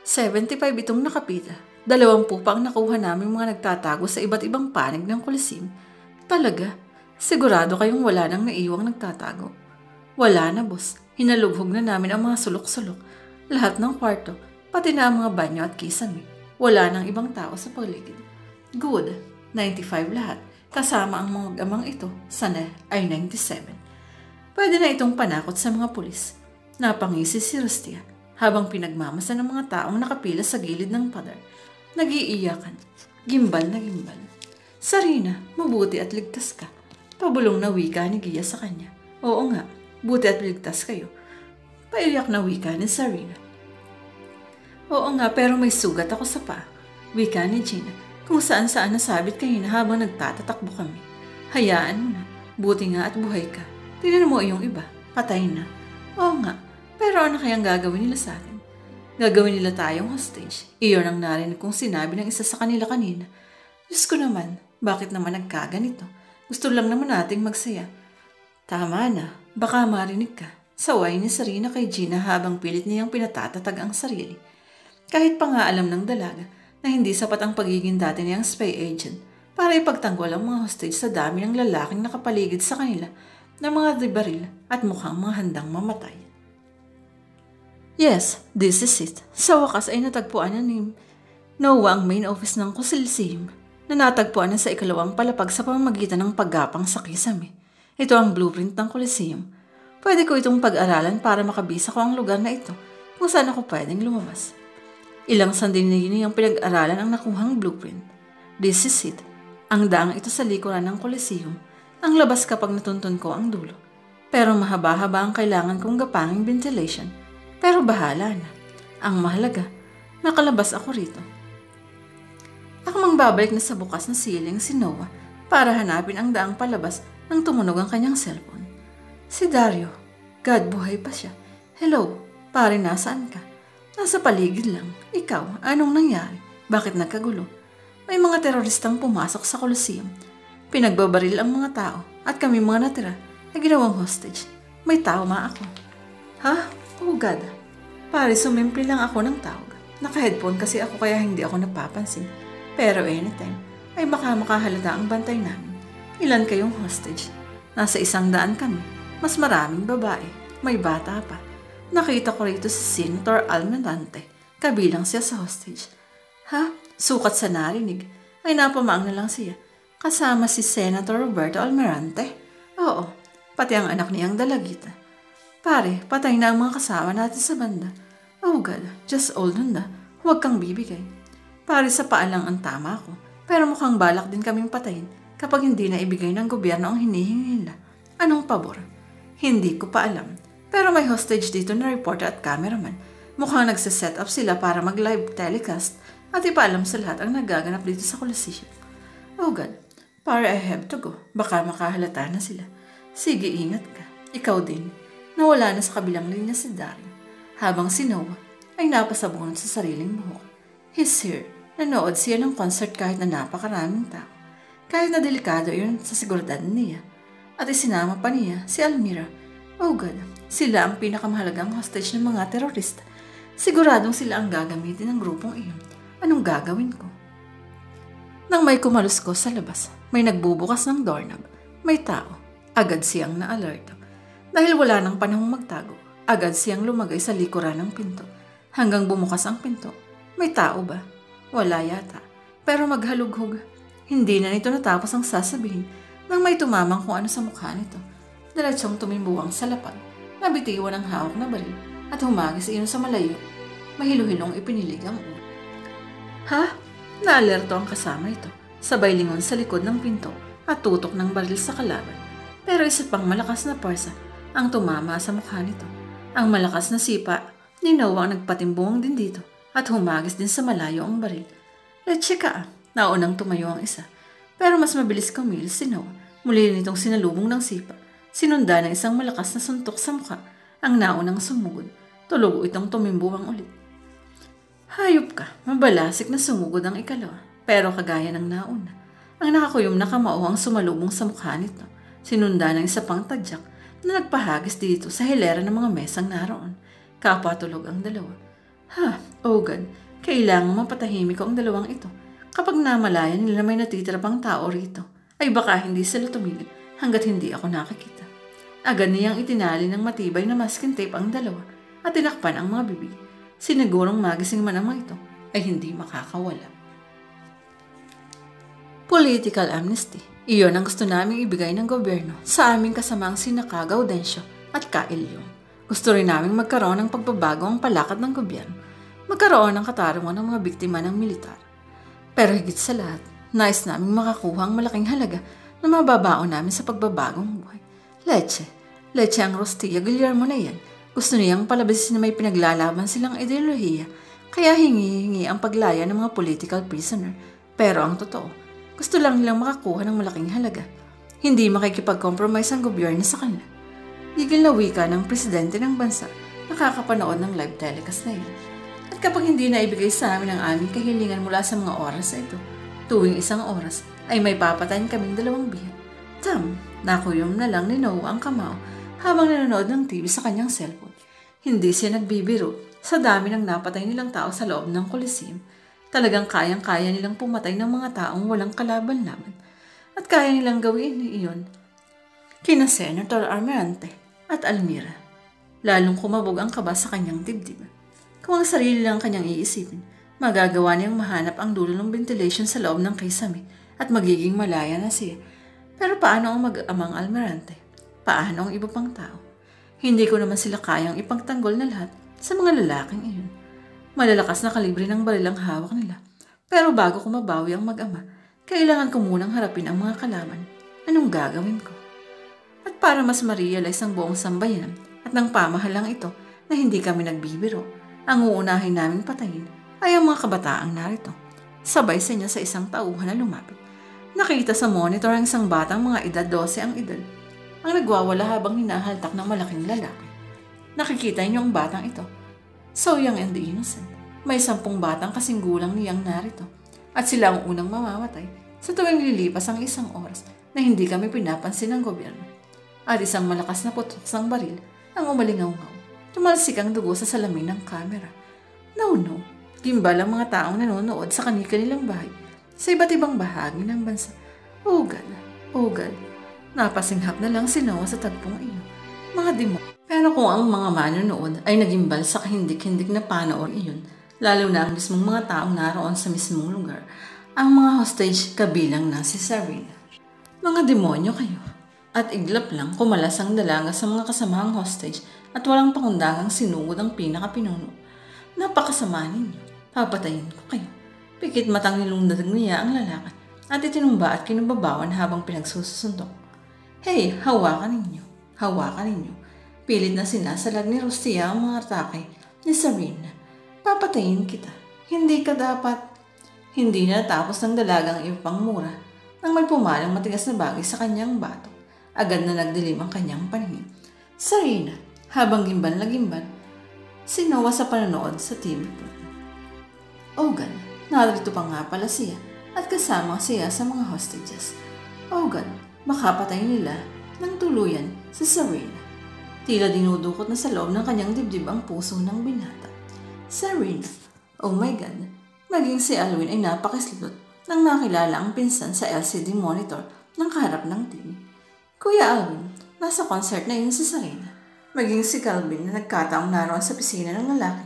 75 itong nakapita. 20 pa ang nakuha namin mga nagtatago sa iba't ibang panig ng Coliseum. Talaga? Sigurado kayong wala nang naiwang nagtatago? Wala na, boss. Hinalughog na namin ang mga sulok-sulok. Lahat ng kwarto, pati na ang mga banyo at kisame. Wala nang ibang tao sa paligid. Good. 95 lahat. Kasama ang mga gamang ito, sana ay 97. Pwede na itong panakot sa mga pulis. Napangisi si Rustia habang pinagmamasa ng mga taong nakapila sa gilid ng pader. Nag-iiyakan. Gimbal na gimbal. Sarina, mabuti at ligtas ka. Pabulong na wika ni Gia sa kanya. Oo nga, buti at ligtas kayo. Paiyak na wika ni Sarina. Oo nga, pero may sugat ako sa paa. Wika ni Gina, kung saan-saan nasabit kanina habang nagtatatakbo kami. Hayaan mo na, buti nga at buhay ka. Tingnan mo yung iba, patay na. Oo nga, pero ano kayang gagawin nila sa atin? Gagawin nila tayong hostage. Iyon ang narinig kong sinabi ng isa sa kanila kanina. Diyos ko naman, bakit naman nagkaganito? Gusto lang naman nating magsaya. Tama na, baka marinig ka. Saway ni Sarina kay Gina habang pilit niyang pinatatatag ang sarili. Kahit pa nga alam ng dalaga na hindi sapat ang pagiging dati niyang spy agent para ipagtanggol ang mga hostage sa dami ng lalaking nakapaligid sa kanila na mga dibaril at mukhang mga handang mamatay. Yes, this is it. Sa wakas ay natagpuan na ni Noah ang main office ng Coliseum na natagpuan na sa ikalawang palapag sa pamamagitan ng paggapang sa kisame. Ito ang blueprint ng Coliseum. Pwede ko itong pag-aralan para makabisa ko ang lugar na ito kung saan ako pwedeng lumabas. Ilang sandinini ang pinag-aralan ang nakuhang blueprint. This is it. Ang daang ito sa likuran ng Coliseum. Ang labas kapag natuntun ko ang dulo. Pero mahaba-haba ang kailangan kong gapanging ventilation. Pero bahala na. Ang mahalaga, nakalabas ako rito. Ako mang babalik na sa bukas na siling si Noah para hanapin ang daang palabas nang tumunog ang kanyang cellphone. Si Dario. God, buhay pa siya. Hello, pare, nasaan ka? Nasa paligid lang. Ikaw, anong nangyari? Bakit nagkagulo? May mga teroristang pumasok sa Coliseum. Pinagbabaril ang mga tao at kami mga natira ay ginawang hostage. May tama ako. Ha? Oh God. Pare, sumimple lang ako ng tawag. Naka-headphone kasi ako kaya hindi ako napapansin. Pero anytime ay baka makahalata ang bantay namin. Ilan kayong hostage? Nasa 100 kami. Mas maraming babae. May bata pa. Nakita ko rito si Senator Almirante. Kabilang siya sa hostage. Ha? Sukat sa narinig. Ay napamaang na lang siya. Kasama si Senator Roberto Almirante. Oo, pati ang anak niyang dalagita. Pare, patay na ang mga kasama natin sa banda. Oh God, just hold on na. Huwag kang bibigay. Pare, sa paa lang ang tama ko. Pero mukhang balak din kaming patayin kapag hindi na ibigay ng gobyerno ang hinihingi nila. Anong pabor? Hindi ko pa alam. Pero may hostage dito na reporter at cameraman. Mukhang nagsiset up sila para mag-live telecast at ipaalam sa lahat ang nagaganap dito sa Coliseum. Oh God, pare, I have to go. Baka makahalata na sila. Sige, ingat ka. Ikaw din. Nawala na sa kabilang linya si Dario, habang si Noah ay napasabunod sa sariling buhok. He's here. Nanood siya ng concert kahit na napakaraming tao. Kahit na delikado yun sa seguridad niya. At isinama pa niya si Almira. Oh God, sila ang pinakamahalagang hostage ng mga terorista. Siguradong sila ang gagamitin ng grupong iyon. Anong gagawin ko? Nang may kumalos ko sa labas, may nagbubukas ng doorknob. May tao. Agad siyang na-alerto. Dahil wala nang panahong magtago, agad siyang lumagay sa likuran ng pinto. Hanggang bumukas ang pinto. May tao ba? Wala yata. Pero maghalughog. Hindi na nito natapos ang sasabihin nang may tumamang kung ano sa mukha nito. Diretsong tumimbuwang sa lapag, nabitiwan ang hawak na baril at humagis iyon sa malayo. Mahilo-hilong ipinilig ang ulo. Ha? Naalerto ang kasama ito. Sabay lingon sa likod ng pinto at tutok ng baril sa kalaban. Pero isa pang malakas na parsa ang tumama sa mukha nito. Ang malakas na sipa ni Noah ang nagpatimbong din dito at humagis din sa malayo ang baril. Leche ka, Naunang tumayo ang isa. Pero mas mabilis kumilos si Noah. Muli nitong sinalubong ng sipa. Sinunda ng isang malakas na suntok sa mukha. Ang naunang sumugod. Tulugo itong tumimbuwang ulit. Hayop ka, mabalasik na sumugod ang ikalawa. Pero kagaya ng nauna. Ang nakakuyom na kamao ang sumalubong sa mukha nito. Sinunda ng isa pang tadyak na nagpahagis dito sa hilera ng mga mesang naroon. Kapatulog ang dalawa. Oh God, kailangang mapatahimik ko ang dalawang ito. Kapag namalayan nila may natitira pang tao rito, ay baka hindi sila tumigil hanggat hindi ako nakikita. Agad niyang itinali ng matibay na masking tape ang dalawa at tinakpan ang mga bibig. Sinigurong magising man ang mga ito ay hindi makakawala. Political amnesty. Iyon ang gusto naming ibigay ng gobyerno sa aming kasamaang sina Gaudencio at Ilyong. Gusto rin naming magkaroon ng pagbabago ang palakad ng gobyerno. Magkaroon ng katarungan ng mga biktima ng militar. Pero higit sa lahat, nais naming makakuha ang malaking halaga na mababaon namin sa pagbabagong buhay. Leche ang Rostilla Guillermo na yan. Gusto niyang palabasin na may pinaglalaban silang ideolohiya, kaya hingi-hingi ang paglaya ng mga political prisoner. Pero ang totoo, gusto lang nilang makakuha ng malaking halaga. Hindi makikipag-compromise ang gobyerno sa kanila. Gigil na wika ng presidente ng bansa, nakakapanood ng live telecast na yan. At kapag hindi na ibigay sa amin ang aming kahilingan mula sa mga oras na ito, tuwing isang oras ay may papatayin kaming dalawang bihan. Nakuyom na lang ni Noah ang kamao habang nanonood ng TV sa kanyang cellphone. Hindi siya nagbibiro sa dami ng napatay nilang tao sa loob ng Coliseum. Talagang kayang-kaya nilang pumatay ng mga taong walang kalaban-laban. At kaya nilang gawin iyon kina Senator Almirante at Almira. Lalong kumabog ang kaba sa kanyang dibdib. Kung ang sarili lang kanyang iisipin, magagawa niyang mahanap ang dulo ng ventilation sa loob ng kisame at magiging malaya na siya. Pero paano ang mag-amang Almirante? Paano ang iba pang tao? Hindi ko naman sila kayang ipagtanggol na lahat sa mga lalaking iyon. Malalakas na kalibre ng baril ang hawak nila. Pero bago ko mabawi ang mag-ama, kailangan ko munang harapin ang mga kalaban. Anong gagawin ko? At para mas ma-realize ang buong sambayanan at ng pamahalang ito na hindi kami nagbibiro, ang uunahin naming patayin ay ang mga kabataang narito. Sabay sa niya sa isang tauhan na lumapit. Nakita sa monitor ang isang batang mga edad 12 ang edad. Ang nagwawala habang hinahaltak ng malaking lalaki. Nakikita niyo ang batang ito. So young and innocent. May 10 batang kasing gulang niyang narito. At sila ang unang mamamatay sa tuwing lilipas ang isang oras na hindi kami pinapansin ng gobyerno. At isang malakas na putok ng baril ang umalingaw-ngaw. Tumalsik ang dugo sa salamin ng kamera. No. Gimbal ang mga taong nanonood sa kanilang bahay sa iba't ibang bahagi ng bansa. Oh God. Napasinghap na lang si Noah sa tagpong iyon. Mga demo. Pero kung ang mga manonood ay nagimbal sa kahindik-hindik na panood iyon, lalo na ang mismong mga taong naroon sa mismong lugar, ang mga hostage kabilang na si Serena. Mga demonyo kayo. At iglap lang kumalas ang dalaga sa mga kasamahang hostage at walang pakundangang sinugod ang pinakapinuno. Napakasama ninyo. Papatayin ko kayo. Pikit matang nilundag niya ang lalaki at itinumba at kinubabawan habang pinagsusuntok. Hey, hawakan ninyo. Pilit na sinasalag ni Rostilla ang mga atake ni Serena. Papatayin kita. Hindi ka dapat. Hindi na natapos ng dalagang ipangmura nang may pumalang matigas na bagay sa kanyang batok. Agad na nagdilim ang kanyang paningin. Serena, habang gimbal na gimbal, si Noah sa panonood sa TV po. Oh God, narito pa nga pala siya at kasama siya sa mga hostages. Oh God, makapatay nila ng tuluyan si Serena. Tila dinudukot na sa loob ng kanyang dibdib ang puso ng binata. Serena, oh my God, maging si Alwin ay napakislot nang nakilala ang pinsan sa LCD monitor ng kaharap ng TV. Kuya Alwin, nasa concert na yun si Serena. Maging si Calvin na nagkataong naroon sa pisina ng lalaki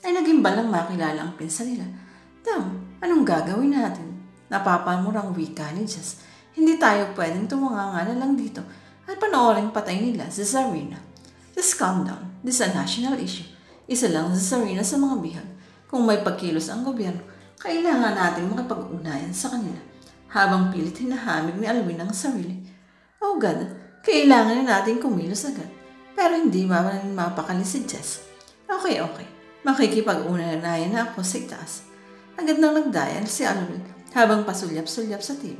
ay nagimbal ng makilala ang pinsan nila. Anong gagawin natin? Napapamurang wika ni Jess. Hindi tayo pwedeng tumanganga na lang dito at panoorin patay nila si Serena. Just calm down. This is a national issue. Isa lang si Serena sa mga bihag. Kung may pagkilos ang gobyerno, kailangan natin makipag-ugnayan sa kanila. Habang pilit hinahamig ni Alwin ang sarili. Oh God, kailangan na natin kumilos agad. Pero hindi mapakali si Jess. Okay. Makikipag-unanayan na ako sa itaas. Agad nang nagdayan si Alwin habang pasulyap-sulyap sa TV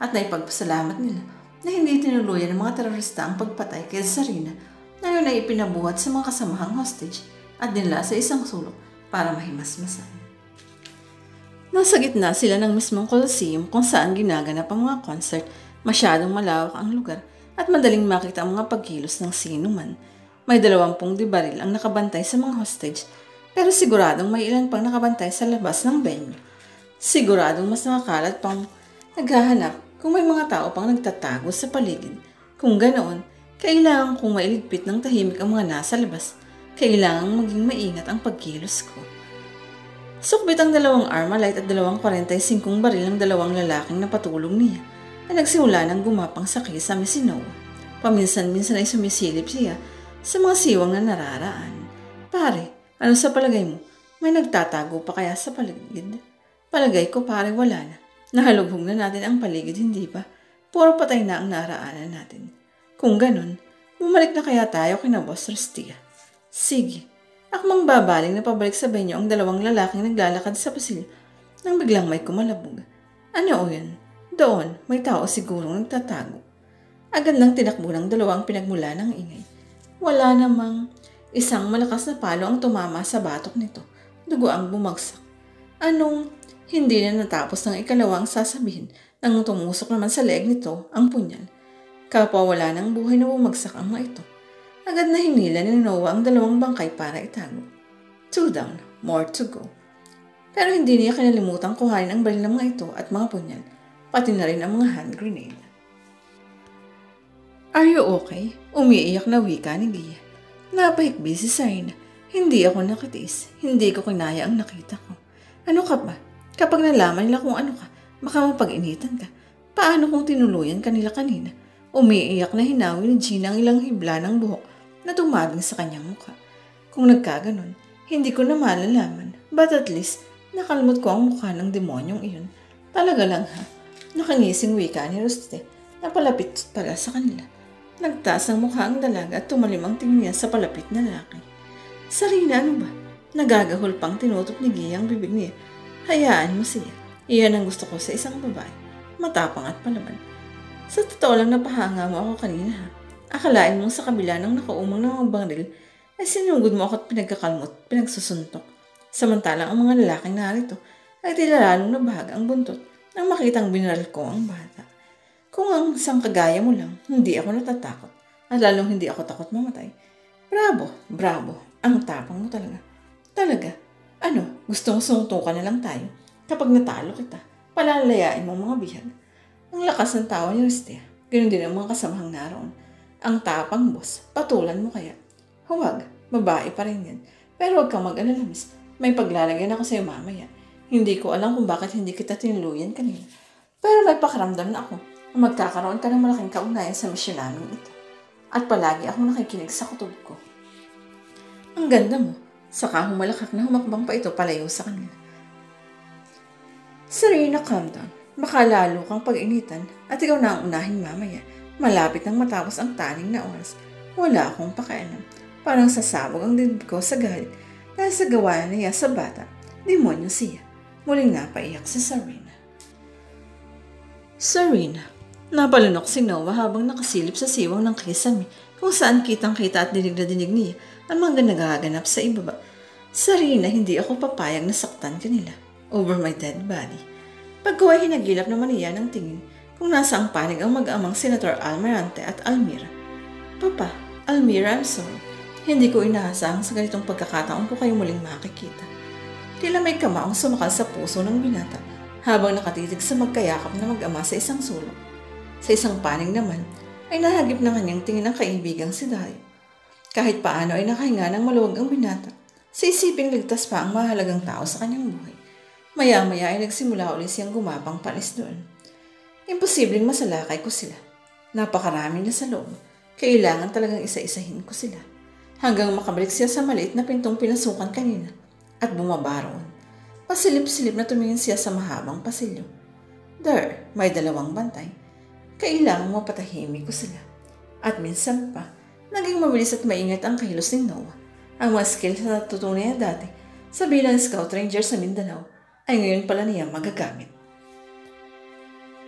at naipagpasalamat nila na hindi tinuluyan ng mga terorista ang pagpatay kay Zarina na yun ay ipinabuhat sa mga kasamahang hostage at dinala sa isang sulok para mahimasmasan. Nasa gitna sila ng mismong Coliseum kung saan ginaganap ang mga concert, masyadong malawak ang lugar at madaling makita ang mga pagkilos ng sino man. May 20 di baril ang nakabantay sa mga hostage pero siguradong may ilan pang nakabantay sa labas ng venue. Siguradong mas nakakalat pang naghahanap kung may mga tao pang nagtatago sa paligid. Kung ganoon, kailangan kong mailigpit ng tahimik ang mga nasa labas. Kailangang maging maingat ang pagkilos ko. Sukbit ang 2 Armalite at 2.45 baril ng 2 lalaking na patulong niya na nagsimula ng gumapang sa kisame si Noah. Paminsan-minsan ay sumisilip siya sa mga siwang na nararaan. Pare, ano sa palagay mo? May nagtatago pa kaya sa paligid? Palagay ko pare wala na. Nahalughog na natin ang paligid, hindi ba? Puro patay na ang naraanan natin. Kung ganun, bumalik na kaya tayo kina Boss Rustia. Sige, akmang babaling na pabalik sa banyo ang 2 lalaking naglalakad sa pasilyo nang biglang may kumalabog. Ano o yun? Doon, may tao sigurong nagtatago. Agad lang tinakbo ng 2 pinagmula ng ingay. Wala namang isang malakas na palo ang tumama sa batok nito. Dugo ang bumagsak. Anong hindi na natapos ng ikalawang sasabihin nang tumusok naman sa leeg nito ang punyal. Kapwa wala ng buhay na bumagsak ang mga ito. Agad na hinila ni Noah ang 2 bangkay para itago. 2 down, more to go. Pero hindi niya kinalimutan kuhanin ang baril ng mga ito at mga punyal, pati na rin ang mga hand grenade. Are you okay? Umiiyak na wika ni Gia. Napahikbi si Zarina. Hindi ako nakatiis. Hindi ko kinaya ang nakita ko. Ano ka ba? Kapag nalaman nila kung ano ka, baka mapag-initan ka. Paano kung tinuluyan kanila kanina? Umiiyak na hinawi ni Gina ang ilang hibla ng buhok na tumabing sa kanyang mukha. Kung nagkaganon, hindi ko na malalaman. But at least, nakalmot ko ang mukha ng demonyong iyon. Talaga lang ha. Nakangising wika ni Rusty na palapit pala sa kanila. Nagtaas ang mukha ang dalaga at tumalim ang tingin niya sa palapit na lalaki. Zarina, ano ba? Nagagahol pang tinutok ni Gia ang bibig niya. Hayaan mo siya. Iyan ang gusto ko sa isang babae. Matapang at palaman. Sa totoo lang napahanga mo ako kanina ha. Akalain mong sa kabila ng nakaumang ng mga baril ay sinugod mo ako at pinagkakalmot, pinagsusuntok. Samantalang ang mga lalaking narito ay tila lalong nabahaga ang buntot nang makitang binaril ko ang bata. Kung ang isang kagaya mo lang, hindi ako natatakot at lalong hindi ako takot mamatay. Bravo, bravo. Ang tapang mo talaga. Talaga. Ano, gusto mong sumutukan na lang tayo? Kapag natalo kita, palalayain mo mga bihag. Ang lakas ng tawa ni Rustia. Ganun din ang mga kasamahang naroon. Ang tapang boss, patulan mo kaya. Huwag, babae pa rin yan. Pero huwag kang mag-alala, miss. May paglalagyan ako sa'yo mamaya. Hindi ko alam kung bakit hindi kita tinuluyan kanina. Pero may pakaramdam na ako na magkakaroon ka ng malaking kaugnayan sa misyon namin ito. At palagi akong nakikinig sa kutob ko. Ang ganda mo. Saka humalakak na humakbang pa ito palayo sa kanila. Zarina, calm down. Baka lalo kang pag-initan at ikaw na ang unahin mamaya. Malapit nang matapos ang taning na oras. Wala akong pakialam. Parang sasabog ang dibdib ko sa galit dahil sa gawa niya sa bata. Demonyo siya. Muling napaiyak si Zarina. Zarina. Napalunok si Noah habang nakasilip sa siwang ng kisame kung saan kitang-kita at dinig na dinig niya ang mga nagaganap sa ibaba. Zarina, hindi ako papayag na saktan kanila over my dead body. Pagkuha hinagilap naman niya ng tingin kung nasa ang panig ang mag-amang Senator Almirante at Almira. Papa, Almira, I'm sorry. Hindi ko inaasahang sa ganitong pagkakataon ko kayo muling makikita. Tila may kamaong sumakal sa puso ng binata habang nakatitig sa magkayakap na mag-ama sa isang sulok. Sa isang panig naman ay nahagip ng kanyang tingin ang kaibigang si Dario. Kahit paano ay nakahinga ng maluwag ang binata. Sa isiping ligtas pa ang mahalagang tao sa kanyang buhay. Maya-maya ay nagsimula ulit siyang gumapang palis doon. Imposibleng masalakay ko sila. Napakarami na sa loob. Kailangan talagang isa-isahin ko sila. Hanggang makabalik siya sa maliit na pintong pinasukan kanina at bumaba roon. Pasilip-silip na tumingin siya sa mahabang pasilyo. There, may 2 bantay. Kailangan mapatahimik ko sila. At minsan pa, naging mabilis at maingat ang kilos ni Noah. Ang mga skills na natutunan niya dati sa bilang scout ranger sa Mindanao ay ngayon pala niya magagamit.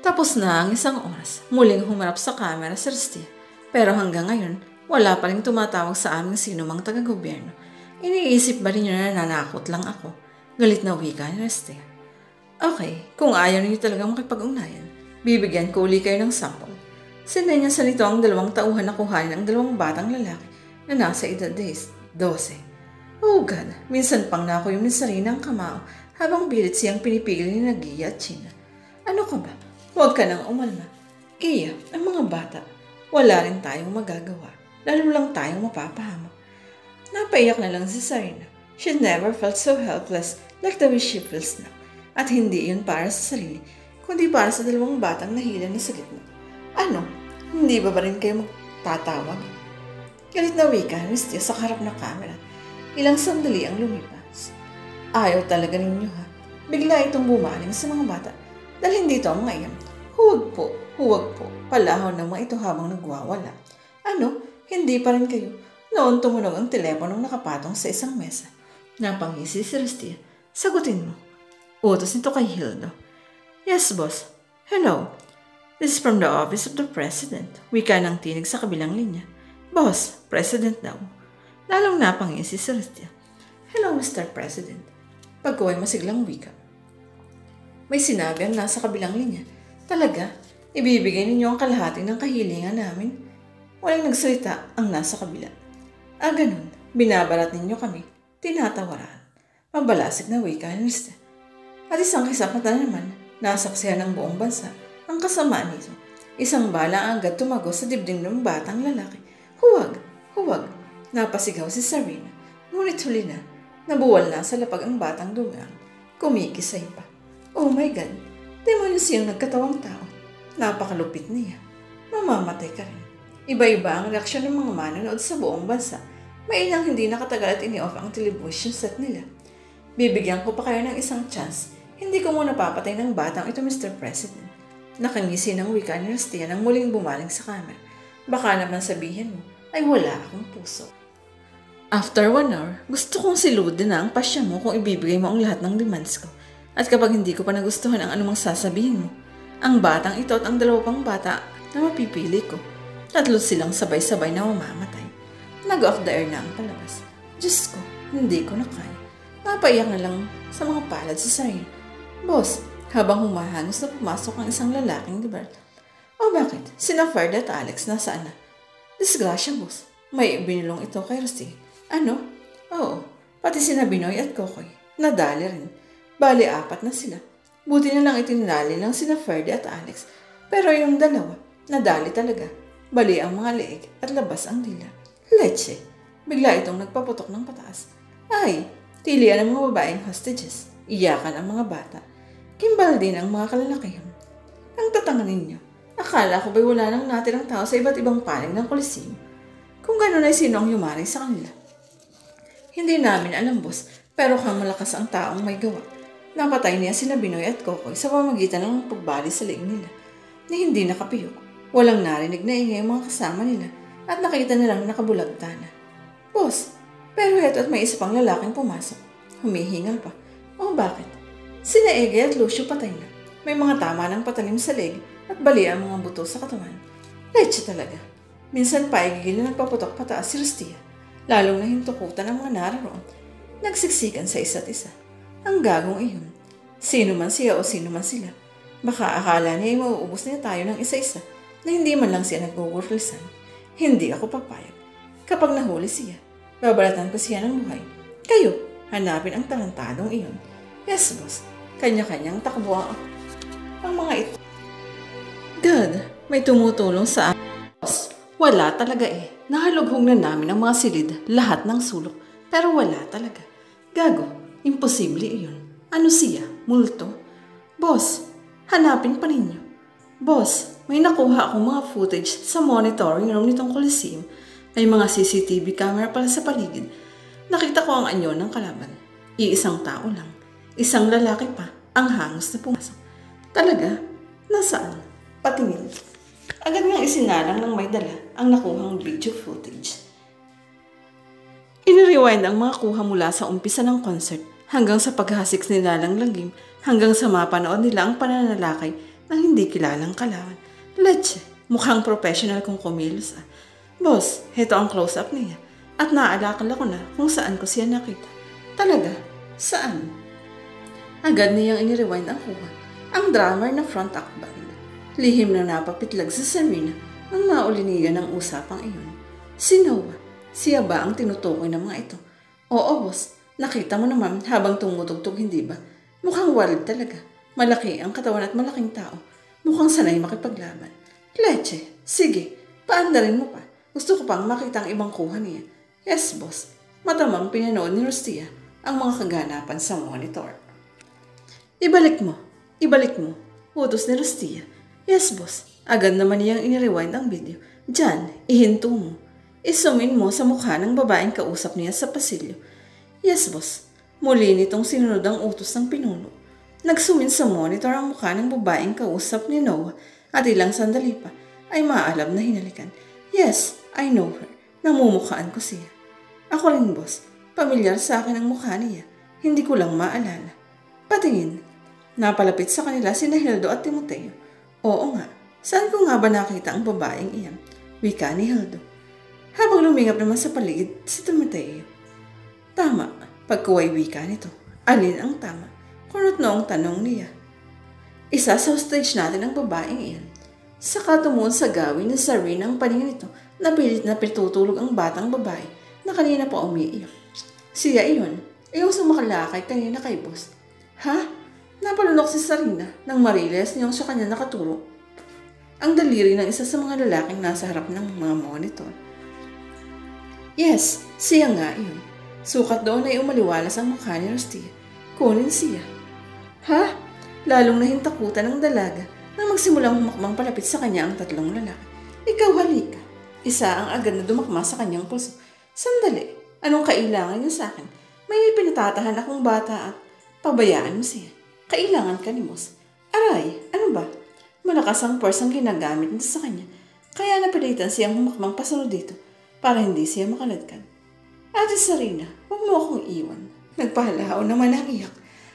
Tapos na ang isang oras, muling humarap sa kamera si Ristia. Pero hanggang ngayon, wala pa rin tumatawag sa aming sino mang taga-gobyerno. Iniisip ba rin niyo na nanakot lang ako? Galit na wika ni Ristia. Okay, kung ayaw niyo talagang makipag-ugnayan, bibigyan ko uli kayo ng sample. Sinay niya sa nito ang 2 tauhan na kuhanin ang 2 batang lalaki na nasa edad 12. Oh God, minsan pang nakuyom ni Sarina ang kamao habang bilit siyang pinipigil ni Nagia at China. Ano ka ba? Huwag ka nang umalma. Iya, ang mga bata, wala rin tayong magagawa. Lalo lang tayong mapapahamak. Napaiyak na lang si Sarina. She never felt so helpless like the way she feels now. At hindi yun para sa sarili, kundi para sa 2 batang nahila ni sa gitna. Ano? Hindi ba rin kayo magtatawag? Galit na wika ni Ristia sa harap na kamera. Ilang sandali ang lumipas. Ayaw talaga ninyo ha. Bigla itong bumaling sa mga bata. Dahil dito ang mga iyan. Huwag po. Palahon naman ito habang nagwawala. Ano? Hindi pa rin kayo. Noon tumunog ang teleponong nakapatong sa isang mesa. Napangisi si Ristia. Sagutin mo. Utos nito kay Hildo. Yes, boss. Hello. This is from the office of the president. Wika ng tinig sa kabilang linya. Boss, president daw. Lalong napangisi si Ristia. Hello, Mr. President. Pagkuhay masiglang wika. May sinabi ang nasa kabilang linya. Talaga, ibibigay ninyo ang kalahati ng kahilingan namin. Walang nagsalita ang nasa kabila. Ganun, binabarat ninyo kami. Tinatawaran. Mabalasik na wika ni Ristia. At isang kisapata naman, nasaksihan ng buong bansa ang kasamaan nito. Isang bala ang agad tumago sa dibding ng batang lalaki. Huwag. Napasigaw si Sarina. Ngunit huli na, nabuwal na sa lapag ang batang dugang. Kumikisay pa. Oh my God, demonyo siyang nagkatawang tao. Napakalupit niya. Mamamatay ka rin. Iba-iba ang reaksyon ng mga manonood sa buong bansa. May ilang hindi nakatagal at ini-off ang television set nila. Bibigyan ko pa kayo ng isang chance. Hindi ko muna papatay ng batang ito, Mr. President. Nakangisi ng wika ni Ristia nang muling bumaling sa camera. Baka naman sabihin mo, ay wala akong puso. After 1 hour, gusto kong siludin na ang pasya mo kung ibibigay mo ang lahat ng demands ko. At kapag hindi ko pa nagustuhan ang anumang sasabihin mo, ang batang ito at ang 2 pang bata na mapipili ko, 3 silang sabay-sabay na mamamatay. Nag-off the air na ang palabas. Diyos ko, hindi ko na kaya. Napaiyak na lang sa mga palad sa sarili. Boss, habang humahangos na pumasok ang isang lalaking liberal. O bakit? Sina Ferda at Alex nasaan na? Disgrasya, boss. May binulong ito kay Rusty. Ano? Oo, pati sina Binoy at Kokoy. Nadali rin. Bali 4 na sila. Buti na lang itinali lang sina Ferda at Alex. Pero yung 2, nadali talaga. Bali ang mga leeg at labas ang dila. Leche. Bigla itong nagpaputok ng pataas. Ay, tilian ang mga babaeng hostages. Iyakan ang mga bata. Kimbal din ang mga kalalakihan. Ang tatanga ninyo. Akala ko ba'y wala nang natirang tao sa iba't ibang panig ng Coliseum? Kung gano'n ay sino ang yumari sa kanila? Hindi namin alam, boss, pero kang malakas ang taong may gawa. Napatay niya sina Binoy at Kokoy sa pamagitan ng pagbali sa leeg nila, na hindi nakapiyok. Walang narinig na ingay ang mga kasama nila at nakita nilang nakabulagta na. Boss, pero heto at may isa pang lalaking pumasok. Humihingal pa. O bakit? Sina Ege at Lucio patay na. May mga tama ng patalim sa leeg at bali ang mga buto sa katawan. Leche talaga. Minsan pa ay gigil na nagpaputok pataas si Ristia. Lalong nahintukutan ang mga nararoon. Nagsiksikan sa isa't isa. Ang gagong iyon. Sino man siya o sino man sila. Baka akala niya ay mauubos niya tayo ng isa-isa na hindi man lang siya nagugurlisan. Hindi ako papayag. Kapag nahuli siya, babalatan ko siya ng buhay. Kayo, hanapin ang talentadong iyon. Yes, boss. Kanya-kanyang takbo ang mga ito. God, may tumutulong sa amin. Boss, wala talaga eh. Nahalughog na namin ang mga silid, lahat ng sulok. Pero wala talaga. Gago, imposible iyon. Ano siya? Multo? Boss, hanapin pa ninyo. Boss, may nakuha akong mga footage sa monitoring room nitong Coliseum. May mga CCTV camera pala sa paligid. Nakita ko ang anyo ng kalaban. Iisang tao lang. Isang lalaki pa ang hangos na pumasok. Talaga? Nasaan? Patingin. Agad ngang isinalang ng may dala ang nakuhang video footage. Inirewind ang mga kuha mula sa umpisa ng concert hanggang sa paghasik nila ng lagim hanggang sa mapanood nila ang pananalakay ng hindi kilalang kalawan. Leche, mukhang professional kong kumilos ah. Boss, heto ang close-up niya. At naaalakal ako na kung saan ko siya nakita. Talaga? Saan? Agad niyang inirewind ang kuha. Ang drummer na front act band. Lihim na napapitlag sa Serena nang maulinigan ang usapang iyon. Si Noah, siya ba ang tinutukoy ng mga ito? Oo, boss. Nakita mo naman habang tumutugtog, hindi ba? Mukhang wild talaga. Malaki ang katawan at malaking tao. Mukhang sanay makipaglaban. Leche, sige, paandarin mo pa. Gusto ko pang makita ang ibang kuha niya. Yes, boss. Matamang pinanood ni Rustia ang mga kaganapan sa monitor. Ibalik mo. Utos ni Rustia. Yes, boss. Agad naman niyang inirewind ang video. Diyan, ihinto mo. I-zoom in mo sa mukha ng babaeng kausap niya sa pasilyo. Yes, boss. Muli nitong sinunod ang utos ng pinuno. Nag-zoom in sa monitor ang mukha ng babaeng kausap ni Noah at ilang sandali pa ay maalam na hinalikan. Yes, I know her. Namumukhaan ko siya. Ako rin, boss. Pamilyar sa akin ang mukha niya. Hindi ko lang maalala. Patingin. Napalapit sa kanila sina Hildo at Timoteo. Oo nga. Saan ko nga ba nakita ang babaeng iyan? Wika ni Hildo. Habang lumingap naman sa paligid si Timoteo. Tama. Pagkuway wika nito. Alin ang tama? Kunot noong tanong niya. Isa sa hostage natin ang babaeng iyan. Saka tumuon sa gawin ni Serena ang paningin nito na pilit na pitutulog ang batang babae na kanina pa umiiyak. Siya iyon, iyong sumakalakay kanina kay boss. Ha? Napalunok si Serena nang mariles niyang sa kanya nakaturo. Ang daliri ng isa sa mga lalaking nasa harap ng mga monitor. Yes, siya nga iyon. Sukat doon ay umaliwalas ang mukha ni Rustia. Kunin siya. Ha? Lalong nahintakutan ng dalaga nang magsimulang humakbang palapit sa kanya ang tatlong lalaki. Ikaw halika. Isa ang agad na dumakma sa kanyang pulso. Sandali, anong kailangan niyo sa akin? May pinatatahan akong bata at pabayaan mo siya. Kailangan ka ni Moss. Aray, ano ba? Malakas ang force ang ginagamit nito sa kanya. Kaya napilitan siyang humakbang pasunod dito para hindi siya makaladkad. Ate Serena, huwag mo akong iwan. Nagpahalahaw naman ang iyak.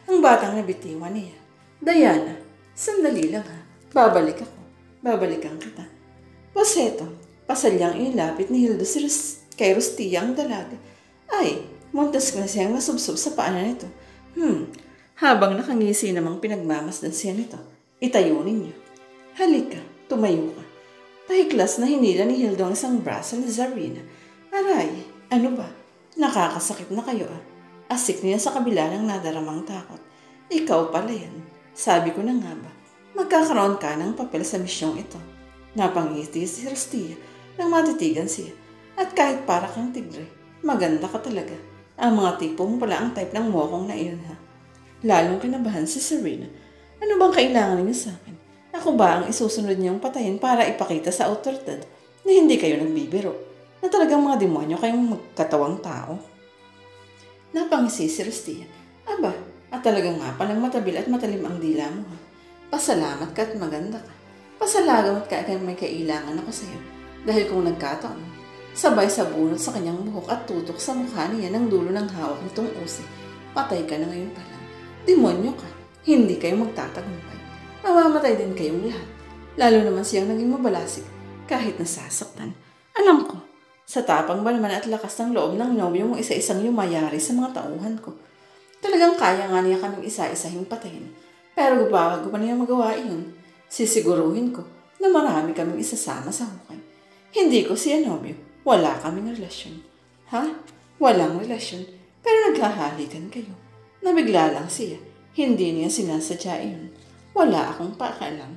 Ang batang nabitiwan niya. Diana, sandali lang ha. Babalikan kita. Poseto, pasalyang inilapit ni Hildo kay Rustia ang dalaga. Ay, muntas na siyang nasubsob sa paanan nito. Habang nakangisi namang pinagmamasdan siya nito, itayo ninyo. Halika, tumayo ka. Tahiklas na hinila ni Hildo ang isang braso ni Zarina. Aray, ano ba? Nakakasakit na kayo ah. Asik niya sa kabila ng nadaramang takot. Ikaw pala yan. Sabi ko na nga ba, magkakaroon ka ng papel sa misyong ito. Napangiti si Rustia nang matitigan siya. At kahit para kang tigre, maganda ka talaga. Ang mga tipo mo pala ang type ng mokong na iyon ha. Lalong kinabahan si Serena. Ano bang kailangan niyo sa akin? Ako ba ang isusunod niyong patayin para ipakita sa autoridad na hindi kayo nagbibiro? Na talagang mga demonyo kayong magkatawang tao? Napangisi si Rustia. Aba, at talagang nga palang matabil at matalim ang dila mo ha. Pasalamat ka at maganda ka. Pasalagamat ka at may kailangan ako sa iyo. Dahil kung nagkataon, sabay sa bunot sa kanyang buhok at tutok sa mukha niya ng dulo ng hawak nitong usi. Patay ka na ngayon pa lang. Demonyo ka. Hindi kayo magtatagumpay. Mamamatay din kayong lahat. Lalo naman siyang naging mabalasik kahit nasasaktan. Alam ko, sa tapang ba naman at lakas ng loob ng nobyo mong isa-isang yumayari sa mga tauhan ko. Talagang kaya nga niya kaming isa-isahing patayin. Pero bago pa niya magawa iyon, sisiguruhin ko na marami kaming isasama sa hukay. Hindi ko siya nobyo. Wala kaming relasyon. Ha? Walang relasyon. Pero naghahalikan kayo. Nabigla lang siya. Hindi niya sinasadya iyon. Wala akong pakialam.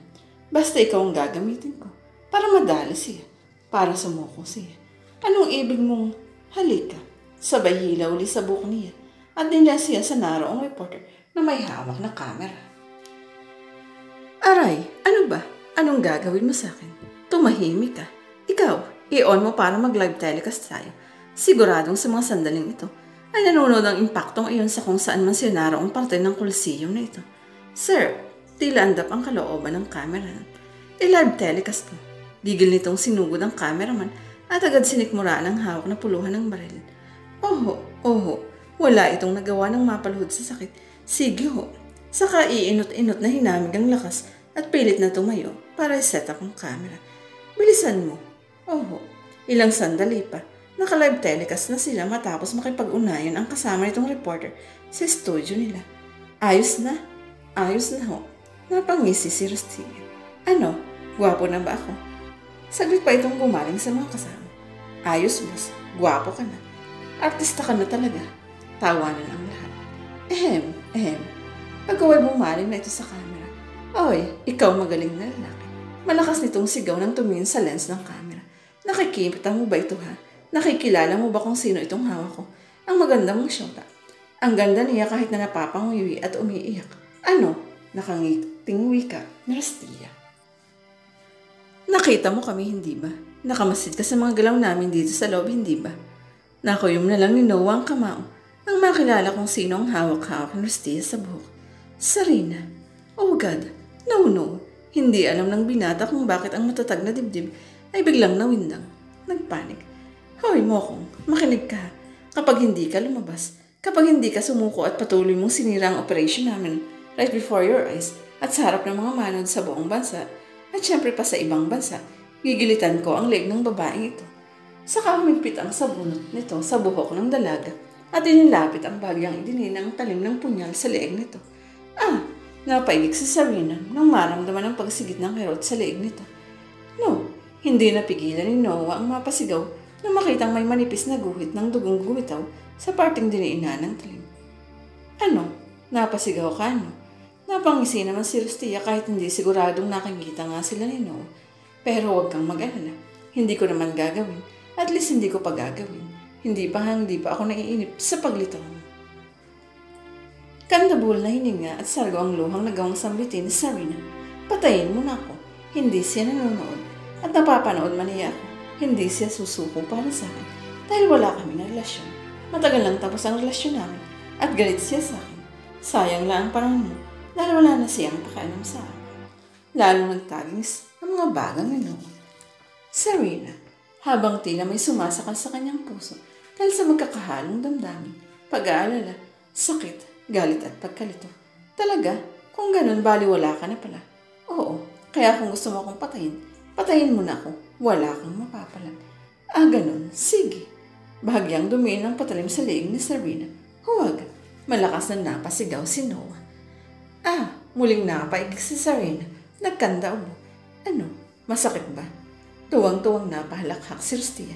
Basta ikaw ang gagamitin ko para madali siya. Para sumuko siya. Anong ibig mong halika? Sabay hilaw uli sa buhok niya at nila siya sa naroong reporter na may hawak na kamera. Aray, ano ba? Anong gagawin mo sa akin? Tumahimik ka. Ikaw, i-on mo para mag-live telecast tayo. Siguradong sa mga sandaling ito ay nanonood ang impaktong iyon sa kung saan man siya naroong parte ng Coliseum na ito. Sir, tila andap ang kalooban ng camera. I-live telecast mo. Gigil nitong sinugod ang cameraman at agad sinikmura ng hawak na puluhan ng baril. Oho, wala itong nagawa ng mapaluhod sa sakit. Sige ho. Saka iinot-inot na hinamig ang lakas at pilit na tumayo para i-set up ang camera. Bilisan mo. Oh, ilang sandali pa. Naka-live telecast na sila matapos makipag-unayan ang kasama nitong reporter sa studio nila. Ayos na ho. Napangisi si Rustilla. Ano, gwapo na ba ako? Saglit pa itong gumaling sa mga kasama. Ayos boss, gwapo ka na. Artista ka na talaga. Tawanan ang lahat. Ehem. Pagkaway bumaling na ito sa camera. Oy, ikaw magaling na lalaki. Malakas nitong sigaw ng tumingin sa lens ng camera. Nakikita mo ba ito ha? Nakikilala mo ba kung sino itong hawak ko? Ang maganda mong syota. Ang ganda niya kahit na napapanguwi at umiiyak. Ano? Nakangiting wika ni Rustilla. Nakita mo kami, hindi ba? Nakamasid ka sa mga galaw namin dito sa loob, hindi ba? Nakuyom na lang ni Noah ang kamao nang makilala kung sino ang hawak-hawak ni Rustilla sa buhok. Sarina. Oh God. No. Hindi alam ng binata kung bakit ang matatag na dibdib ay biglang nawindang. Nagpanik. Hoy, Mokong, makinig ka. Kapag hindi ka lumabas, kapag hindi ka sumuko at patuloy mong sinira ang operation namin right before your eyes at sa harap ng mga manood sa buong bansa at syempre pa sa ibang bansa, gigilitan ko ang leeg ng babaeng ito. Saka humigpit ang sabunot nito sa buhok ng dalaga at inilapit ang bagyang idininang talim ng punyal sa leeg nito. Napaigik si Sarina nang maramdaman ang pagsigit ng kerot sa leeg nito. No, hindi napigilan ni Noah ang mapasigaw nang makitang may manipis na guhit ng dugong gumitaw sa parting diniinan ng talim. Ano? Napasigaw ka, no? Napangisi naman si Rustilla kahit hindi siguradong nakikita nga sila ni Noah. Pero huwag kang mag-alala. Hindi ko naman gagawin. At least hindi ko pa gagawin. Hindi pa ako naiinip sa paglitaw mo. Kandabul na hininga at sargo ang luhang nagawang sambitin ni Sarina. Patayin mo na ako. Hindi siya nanonood. At napapanood man niya ako. Hindi siya susuko para sa akin dahil wala kami na relasyon. Matagal lang tapos ang relasyon namin at galit siya sa akin. Sayang lang ang panahon mo dahil wala na siyang pakialam sa akin. Lalo nagtagis ang mga bagang nino. Sarina, habang tila may sumasakal sa kanyang puso dahil sa magkakahalong damdamin, pag-aalala, sakit, galit at pagkalito. Talaga, kung ganun baliwala ka na pala. Oo, kaya kung gusto mo akong patayin mo na ako. Wala kang mapapalag. Ganun. Sige. Bahagyang dumiin ang patalim sa leeg ni Sarina. Huwag. Malakas na napasigaw si Noah. Muling napaigik si Sarina. Nagkanda ubo. Ano? Masakit ba? Tuwang-tuwang napahalakhak si Rustilla.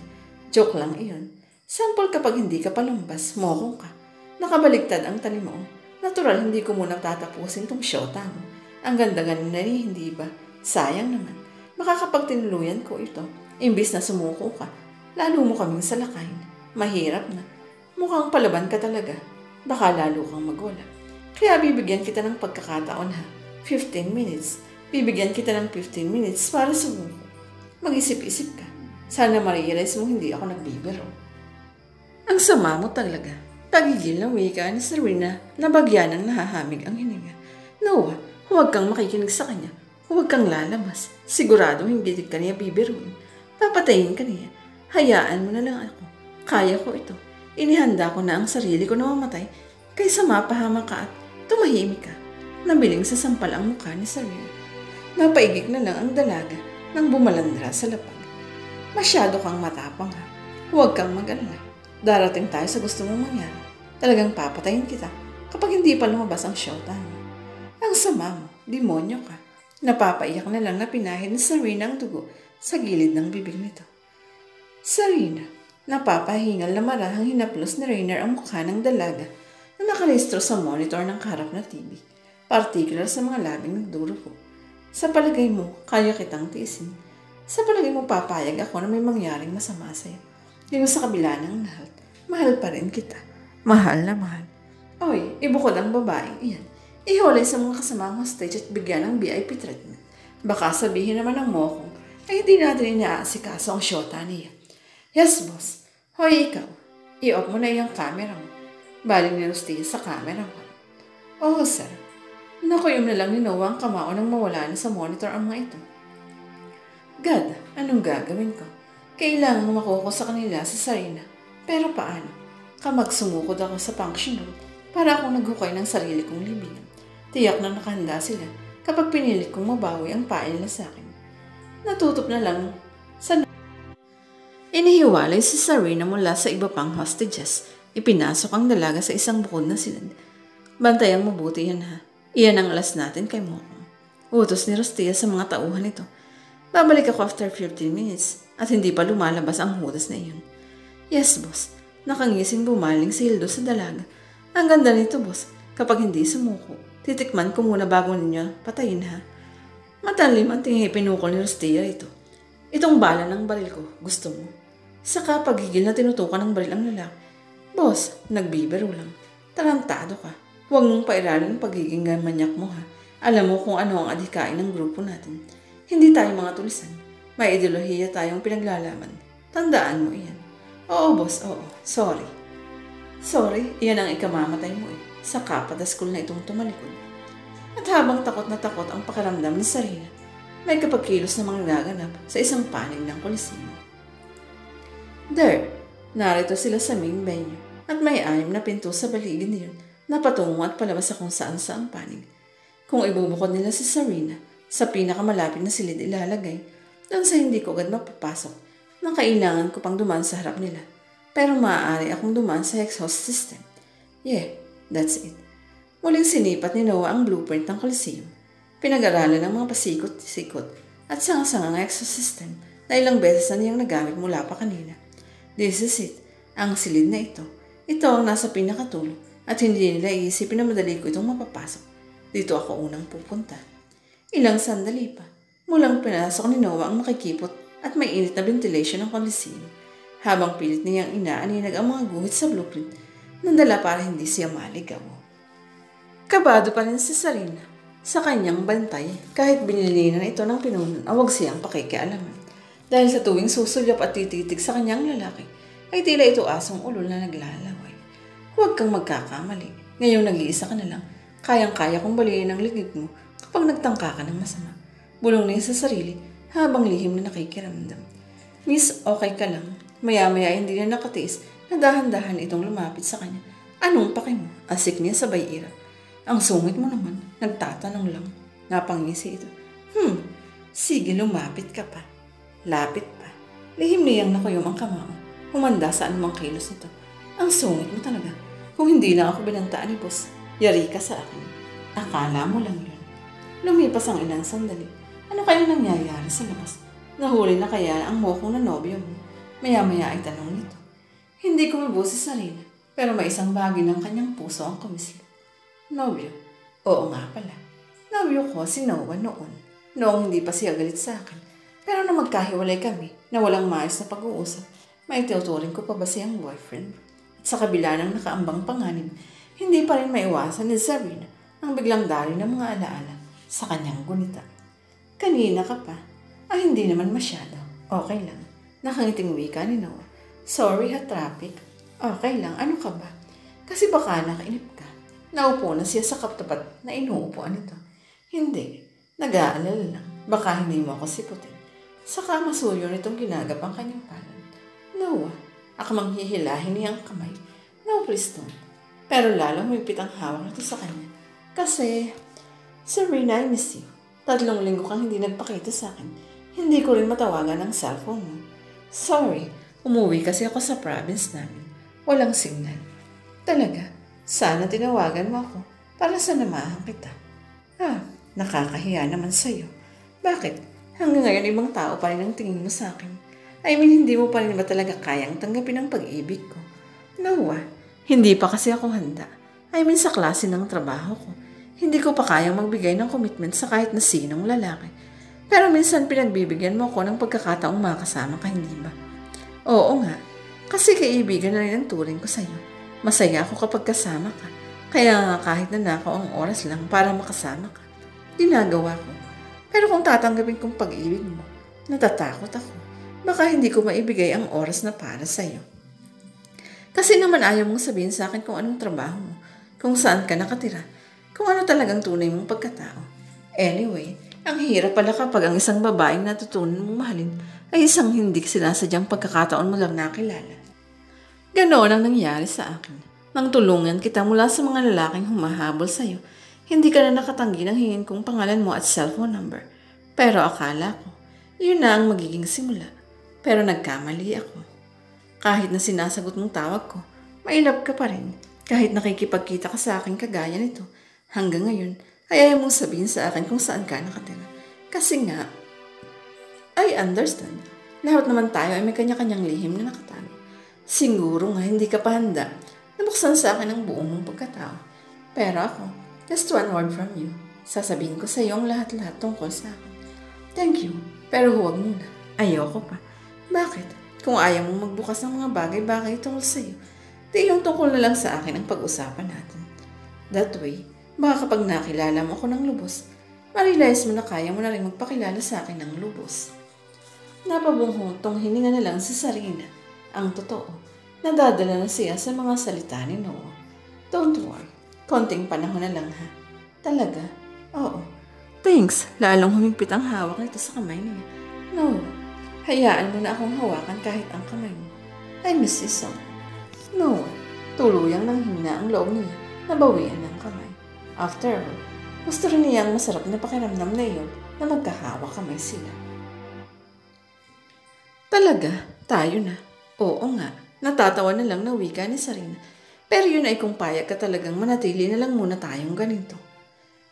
Joke lang iyon. Sample kapag hindi ka palambas, mokong ka. Nakabaligtad ang talim mo. Natural hindi ko muna tatapusin tong shota mo. Ang ganda-ganda na hindi ba? Sayang naman. Makakapagtinuluyan ko ito. Imbis na sumuko ka, lalo mo kaming salakayin. Mahirap na. Mukhang palaban ka talaga. Baka lalo kang magwala. Kaya bibigyan kita ng pagkakataon ha. 15 minutes. Bibigyan kita ng 15 minutes para sumuko. Mag-isip-isip ka. Sana ma-realize mo hindi ako nagbibiro. Ang sama mo talaga. Pagigil ng wika ni Sarina na bagyan ng nahahamig ang hininga. Noah, huwag kang makikinig sa kanya. Huwag kang lalabas. Sigurado hindi ka niya bibiruin. Papatayin ka niya. Hayaan mo na lang ako. Kaya ko ito. Inihanda ko na ang sarili ko na mamatay kaysa mapahama ka at tumahimik ka. Nabiling sa sampal ang mukha ni Sarina. Napaigik na lang ang dalaga nang bumalandra sa lapag. Masyado kang matapang ha. Huwag kang mag-alala. Darating tayo sa gusto mong mangyari. Talagang papatayin kita kapag hindi pa lumabas ang showtime. Ang sama mo, demonyo ka. Napapaiyak na lang na pinahid ni Sarina ang dugo sa gilid ng bibig nito. Sarina, napapahingal na marahang hinaplos ni Rainer ang mukha ng dalaga na nakalistro sa monitor ng kaharap na TV, partikular sa mga labing nagdurugo. Sa palagay mo, kaya kitang tiisin. Sa palagay mo, papayag ako na may mangyaring masama sa'yo. Yung sa kabila ng lahat, mahal pa rin kita. Mahal na mahal. Oy, ibukod ang babaeng iyan. Ihulay sa mga kasamang hostage at bigyan ng VIP treatment. Baka sabihin naman ng mokong ay hindi natin inaasikaso ang syota niya. Yes, boss. Hoy, ikaw. I-off mo na yung camera mo. Baling ni Rustilla sa camera mo. Oo, sir. Nakuyom na lang ni Noah ang kamao nang mawala na sa monitor ang mga ito. God, anong gagawin ko? Kailangan makuha ko sa kanila sa Sarina. Pero paano? Sumukod ako sa function room para akong naghukay ng sarili kong libingan. Tiyak na nakahanda sila kapag pinilit kong mabawi ang pain nila sa akin. Natutop na lang sa Inihiwalay si Serena mula sa iba pang hostages. Ipinasok ang dalaga sa isang bukod na silid. Bantayang mabuti yan ha. Iyan ang alas natin kay Mokong. Utos ni Rostia sa mga tauhan nito. Babalik ako after 15 minutes at hindi pa lumalabas ang hudas na iyon. Yes, boss. Nakangising bumaling si Hildo sa dalaga. Ang ganda nito, boss. Kapag hindi sumuko, titikman ko muna bago ninyo patayin ha. Matalim ang tingin pinukol ni Rostia ito. Itong bala ng baril ko, gusto mo? Saka paghigil na tinutukan ng baril ang lalaki. Boss, nagbibiro lang. Tarantado ka. Huwag mong pairalan ang pagiging manyak mo ha. Alam mo kung ano ang adhikain ng grupo natin. Hindi tayo mga tulisan. May ideolohiya tayong pinaglalaman. Tandaan mo iyan. Oo, boss, oo. Sorry. Sorry, iyan ang ikamamatay mo eh. Sa kapadaskul na itong tumalikod. At habang takot na takot ang pakiramdam ni Serena, may kapagkilos na mga gaganap sa isang panig ng Coliseum. There, narito sila sa main venue at may 6 na pinto sa paligid niyon na patungo at palabas sa kung saan sa ang panig. Kung ibubukod nila si Serena, sa pinakamalapit na silid ilalagay, doon sa hindi ko agad mapapasok, na kailangan ko pang dumaan sa harap nila. Pero maaari akong dumaan sa exhaust system. Yeah, that's it. Muling sinipat ni Noah ang blueprint ng Coliseum. Pinag-aralan ng mga pasikot-sikot at sanga-sangang exhaust system na ilang beses na niyang nagamit mula pa kanina. This is it, ang silid na ito. Ito ang nasa pinakatulo at hindi nila iisipin na madali ko itong mapapasok. Dito ako unang pupunta. Ilang sandali pa, mulang pinasok ni Noah ang makikipot at may init na ventilation ng Coliseum. Habang pilit niyang inaaninag ang mga guhit sa blueprint, nandala para hindi siya maligaw. Kabado pa rin si Serena sa kanyang bantay kahit binilinan ito ng pinunan na huwag siyang pakikialaman. Dahil sa tuwing susulyap at tititig sa kanyang lalaki, ay tila ito asong ulol na naglalaway. Huwag kang magkakamali. Ngayong nag-iisa ka na lang, kayang-kaya kong baliin ang ligid mo kapag nagtangka ka ng masama. Bulong niya sa sarili habang lihim na nakikiramdam. Miss, okay ka lang. Maya-maya hindi na nakatiis na dahan-dahan itong lumapit sa kanya. Anong paki mo? Asik niya sabay ira. Ang sungit mo naman, nagtatanong lang. Napangisi ito. Sige lumapit ka pa. Lapit pa. Lihim niyang nakuyom ang kamao. Humanda sa anumang kilos nito. Ang sungit mo talaga. Kung hindi lang ako binantaan ni boss, yari ka sa akin. Akala mo lang yun. Lumipas ang ilang sandali. Ano kaya nangyayari sa labas? Nahuli na kaya ang Mokong na nobyo mo? Maya-maya ay tanong nito. Hindi kumibo si Serena, pero may isang bahagi ng kanyang puso ang kumisli. Nobyo? Oo nga pala. Nobyo ko si Noah noon. Noong hindi pa siya galit sa akin. Pero na magkahiwalay kami, na walang maayos na pag-uusap, may tinuturing ko pa ba siyang boyfriend? At sa kabila ng nakaambang panganib, hindi pa rin maiwasan ni Serena ang biglang dali ng mga alaala sa kanyang gunita. Kanina ka pa? Ay, hindi naman masyado. Okay lang. Nakangiting wika ni Noah. Sorry ha, traffic. Okay lang, ano ka ba? Kasi baka nakainip ka. Naupo na siya sa kaptapat na inuupuan nito. Hindi. Nag-aalala lang. Baka hindi mo ako siputin. Saka masuyo nitong ginagap ang kanyang palad. Noah, akamang hihilahin niyang kamay. No, please don't. Pero lalong humipit ang hawak nito sa kanya. Kasi, Serena, I miss you. 3 linggo kang hindi nagpakita sa akin. Hindi ko rin matawagan ang cellphone mo. Sorry, umuwi kasi ako sa province namin. Walang signal. Talaga, sana tinawagan mo ako para sanamahan kita. Nakakahiya naman sa'yo. Bakit? Hanggang ngayon ibang tao pa rin ang tingin mo sa akin. I mean, hindi mo pa rin ba talaga kayang tanggapin ang pag-ibig ko? Noah, hindi pa kasi ako handa. I mean, sa klase ng trabaho ko. Hindi ko pa kayang magbigay ng commitment sa kahit na sinong lalaki. Pero minsan pinagbibigyan mo ako ng pagkakataong makasama ka, hindi ba? Oo nga, kasi kaibigan na rin ang turing ko sa'yo. Masaya ako kapag kasama ka. Kaya nga kahit nanakaw ang oras lang para makasama ka, ginagawa ko. Pero kung tatanggapin kong pag-ibig mo, natatakot ako. Baka hindi ko maibigay ang oras na para sa'yo. Kasi naman ayaw mong sabihin sa akin kung anong trabaho mo, kung saan ka nakatira, kung ano talagang tunay mong pagkatao. Anyway, ang hirap pala kapag ang isang babaeng natutunan mong mahalin ay isang hindi sinasadyang pagkakataon mo lang nakilala. Ganoon ang nangyari sa akin. Nang tulungan kita mula sa mga lalaking humahabol sa'yo, Hindi ka na nakatanggi ng hingin kong pangalan mo at cellphone number. Pero akala ko, yun na ang magiging simula. Pero nagkamali ako. Kahit na sinasagot mong tawag ko, mailap ka pa rin. Kahit nakikipagkita ka sa akin kagaya nito, hanggang ngayon, ay ayaw mong sabihin sa akin kung saan ka nakatira. Kasi nga, I understand. Lahat naman tayo ay may kanya-kanyang lihim na nakatago. Siguro nga hindi ka pa handa na buksan sa akin ang buong mong pagkatao. Pero ako, just one word from you. Sasabihin ko sa iyo ang lahat-lahat tungkol sa akin. Thank you, pero huwag muna. Ayoko pa. Bakit? Kung ayaw mong magbukas ng mga bagay-bagay tungkol sa iyo, di yung tungkol na lang sa akin ang pag-usapan natin. That way, baka kapag nakilala mo ako ng lubos, ma-realize mo na kaya mo na rin magpakilala sa akin ng lubos. Napabunghuntong hininga na lang si Sarina. Ang totoo, nadadala na siya sa mga salita ni Noah. Don't worry, konting panahon na lang ha. Talaga? Oo. Thanks, lalong humigpit ang hawak nito sa kamay niya. No, hayaan mo na akong hawakan kahit ang kamay mo. I miss you so. No, tuluyang nang hina ang loob niya, nabawian ng kamay. After all, gusto rin niya ang masarap na pakiramdam na iyon na magkahawak kamay sila. Talaga, tayo na. Oo nga, natatawa na lang na wika ni Sarina. Pero yun ay kung payag ka talagang manatili na lang muna tayong ganito.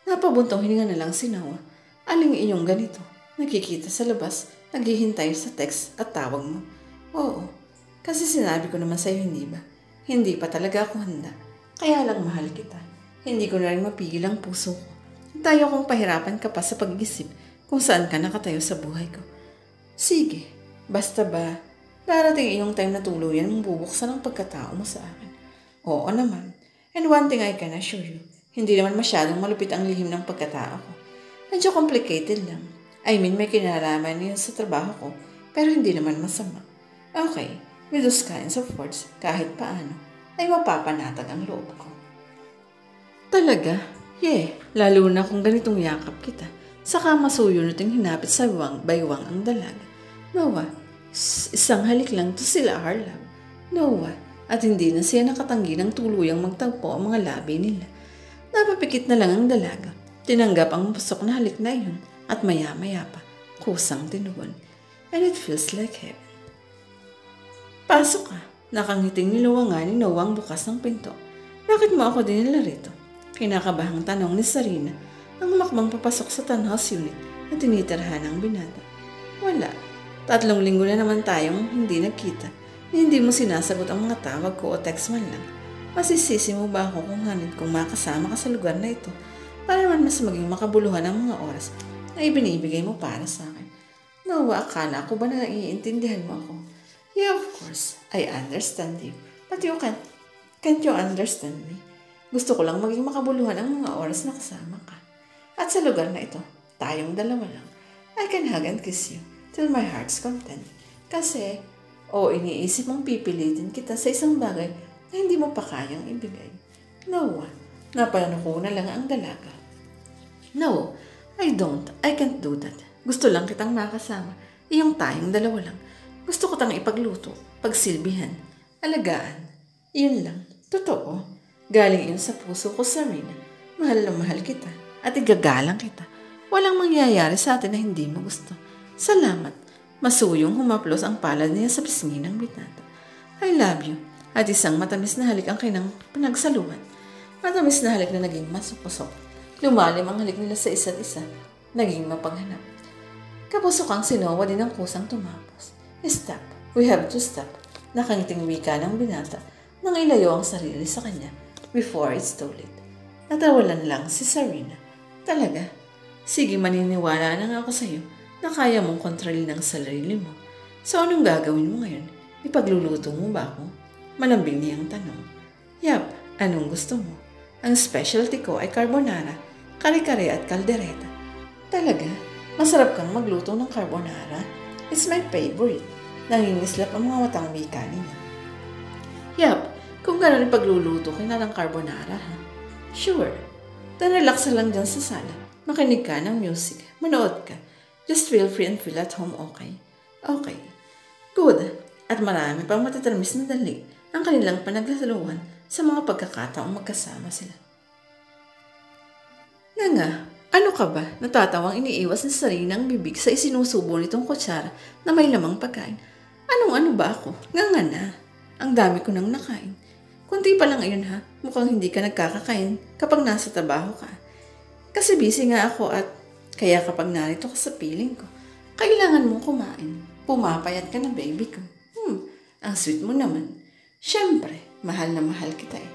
Napabuntong hininga na lang si Noah. Aling iyong ganito? Nakikita sa labas, naghihintay sa text at tawag mo. Oo, kasi sinabi ko naman sa'yo hindi ba? Hindi pa talaga ako handa. Kaya lang mahal kita. Hindi ko na rin mapigil ang puso ko. Tayo kong pahirapan ka pa sa pag-isip kung saan ka nakatayo sa buhay ko. Sige. Basta ba, darating iyong time na tuluyan mong bubuksan ang pagkatao mo sa akin. Oo naman. And one thing I can assure you, hindi naman masyadong malupit ang lihim ng pagkatao ko. Medyo complicated lang. I mean, may kinalaman yun sa trabaho ko, pero hindi naman masama. Okay, with those kinds of words, kahit paano, ay mapapanatag ang loob ko. Talaga? Yeah, lalo na kung ganitong yakap kita. Saka masuyo nating hinapit sa baywang ang dalaga. Noah, isang halik lang to sila Harlab. Noah, at hindi na siya nakatanggi ng tuluyang magtagpo ang mga labi nila. Napapikit na lang ang dalaga. Tinanggap ang pusok na halik na iyon at maya-maya pa, kusang tinugon. And it feels like heaven. Pasok ka. Nakangiting niluwangan ni Noah ang bukas ng pinto. Bakit mo ako dinala rito? Kinakabahang tanong ni Sarina ang makbang papasok sa townhouse unit na tinitirhan ng binata. Wala. 3 linggo na naman tayong hindi nagkita. Hindi mo sinasagot ang mga tawag ko o text man lang. Masisisi mo ba ako kung hanid kong makasama ka sa lugar na ito para naman mas maging makabuluhan ang mga oras na ibinibigay mo para sa akin? Noah, akala ko ba na naiintindihan mo ako? Yeah, of course. I understand you. But you can't you understand me? Gusto ko lang maging makabuluhan ang mga oras na kasama ka. At sa lugar na ito, tayong dalawa lang. I can hug and kiss you till my heart's content. Kasi, iniisip mong pipilitin kita sa isang bagay na hindi mo pa kayang ibigay. Noah, napalano ko na lang ang dalaga. No, I don't. I can't do that. Gusto lang kitang makasama. Iyong tayong dalawa lang. Gusto ko tang ipagluto, pagsilbihan, alagaan. Iyon lang. Totoo. Galing iyon sa puso ko, Sarina. Mahal na mahal kita at igagalang kita. Walang mangyayari sa atin na hindi mo gusto. Salamat. Masuyong humaplos ang palad niya sa pisngi ng binata. I love you. At isang matamis na halik ang kinang pinagsaluhan. Matamis na halik na naging masupusok. Lumalim ang halik nila sa isa't isa. Naging mapaghanap. Kapusok ang sinowa din ang kusang tumapos. Stop. We have to stop. Nakangiting wika ng binata nang ilayo ang sarili sa kanya before it's too late. Natawalan lang si Sarina. Talaga? Sige, maniniwala na nga ako sa iyo na kaya mong kontrolin ang sarili mo. So anong gagawin mo ngayon? Ipagluluto mo ba ako? Malambing niyang tanong. Yap, anong gusto mo? Ang specialty ko ay carbonara, kare-kare at kaldereta. Talaga? Masarap kang magluto ng carbonara? It's my favorite. Nangingislap ang mga matang wika niya. Yap, kung gano'n ipagluluto ko na ng carbonara ha? Sure. Then relax lang dyan sa sala. Makinig ka ng music. Manood ka. Just feel free and feel at home, okay? Okay. Good. At marami pang matatamis na dali ang kanilang panaglasaluhan sa mga pagkakataong magkasama sila. Nga, ano ka ba? Natatawang iniiwas ni Sarina ang bibig sa isinusubo nitong kutsara na may lamang pagkain. Anong-ano ba ako? Nga na. Ang dami ko nang nakain. Kunti pa lang ayun ha, mukhang hindi ka nagkakakain kapag nasa trabaho ka. Kasi busy nga ako at kaya kapag narito ka sa piling ko, kailangan mong kumain. Pumapayat ka na baby ko. Ang sweet mo naman. Siyempre, mahal na mahal kita eh.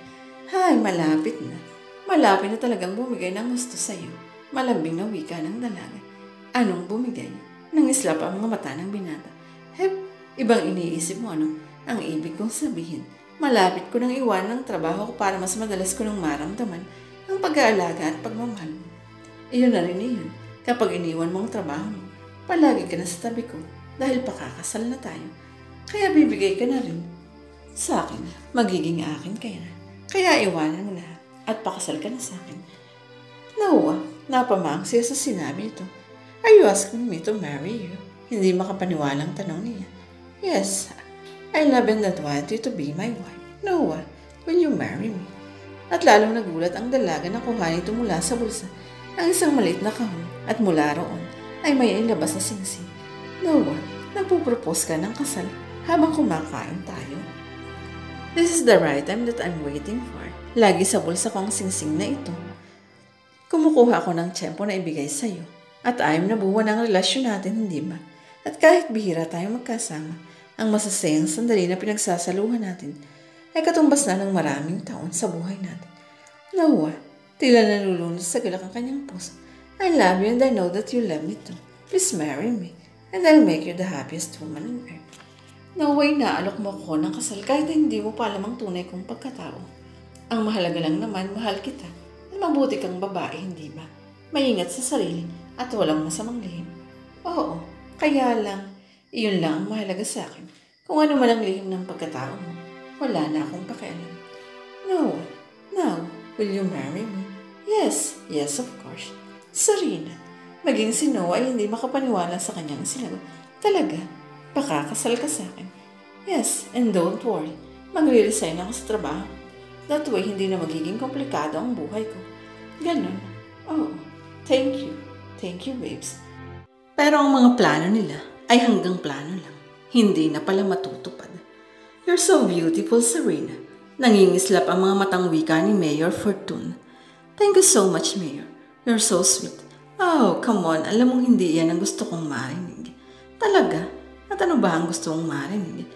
Hay, malapit na. Malapit na talagang bumigay ng gusto sa'yo. Malambing na wika ng dalaga. Anong bumigay? Nangislap ang mga mata ng binata. Hep, ibang iniisip mo ano? Ang ibig kong sabihin, malapit ko nang iwan ng trabaho ko para mas madalas ko nang maramdaman ang pag-aalaga at pagmamahal mo. Iyon na rin iyon. Kapag iniwan mo ang trabaho mo, palagi ka na sa tabi ko dahil pakakasal na tayo. Kaya bibigay ka na rin. Sa akin, magiging akin ka na. Kaya iwanan mo lahat at pakasal ka na sa akin. Nawa, napamang siya sa sinabi ito. Are you asking me to marry you? Hindi makapaniwalang tanong niya. Yes, I love and want you to be my wife. Noah, will you marry me? At lalong nagulat ang dalaga na kuhanin ito mula sa bulsa ang isang maliit na kahon at mula roon ay may ilabas na singsing. Noah, nagpupropose ka ng kasal habang kumakain tayo. This is the right time that I'm waiting for. Lagi sa bulsa ko ang singsing na ito. Kumukuha ako ng tiyempo na ibigay sa iyo at ayam na buwan ang relasyon natin, hindi ba? At kahit bihira tayo magkasama, ang masasayang sandali na pinagsasaluhan natin ay katumbas na ng maraming taon sa buhay natin. Noah, tila nalulunod sa galak ang kanyang puso. I love you and I know that you love me too. Please marry me and I'll make you the happiest woman on earth. Noah, inaalok mo ko ng kasal kahit hindi mo pa alam ang tunay kong pagkatao. Ang mahalaga lang naman, mahal kita. Mabuti kang babae, hindi ba? Maingat sa sarili at walang masamang lihim. Oo, kaya lang, iyon lang ang mahalaga sa akin. Kung ano man ang lihim ng pagkatao mo, wala na akong pakialam. No, now, will you marry me? Yes, yes of course. Sarina, maging si Noah ay hindi makapaniwala sa kanyang sinagot. Talaga, pakakasal ka sa akin. Yes, and don't worry, magre-resign ako sa trabaho. That way, hindi na magiging komplikado ang buhay ko. Ganon. Oh, thank you. Thank you, babes. Pero ang mga plano nila ay hanggang plano lang. Hindi na pala matutupad. You're so beautiful, Serena. Nangingislap ang mga matang wika ni Mayor Fortune. Thank you so much, Mayor. You're so sweet. Oh, come on. Alam mong hindi yan ang gusto kong marinig. Talaga? At ano ba ang gusto mong marinig?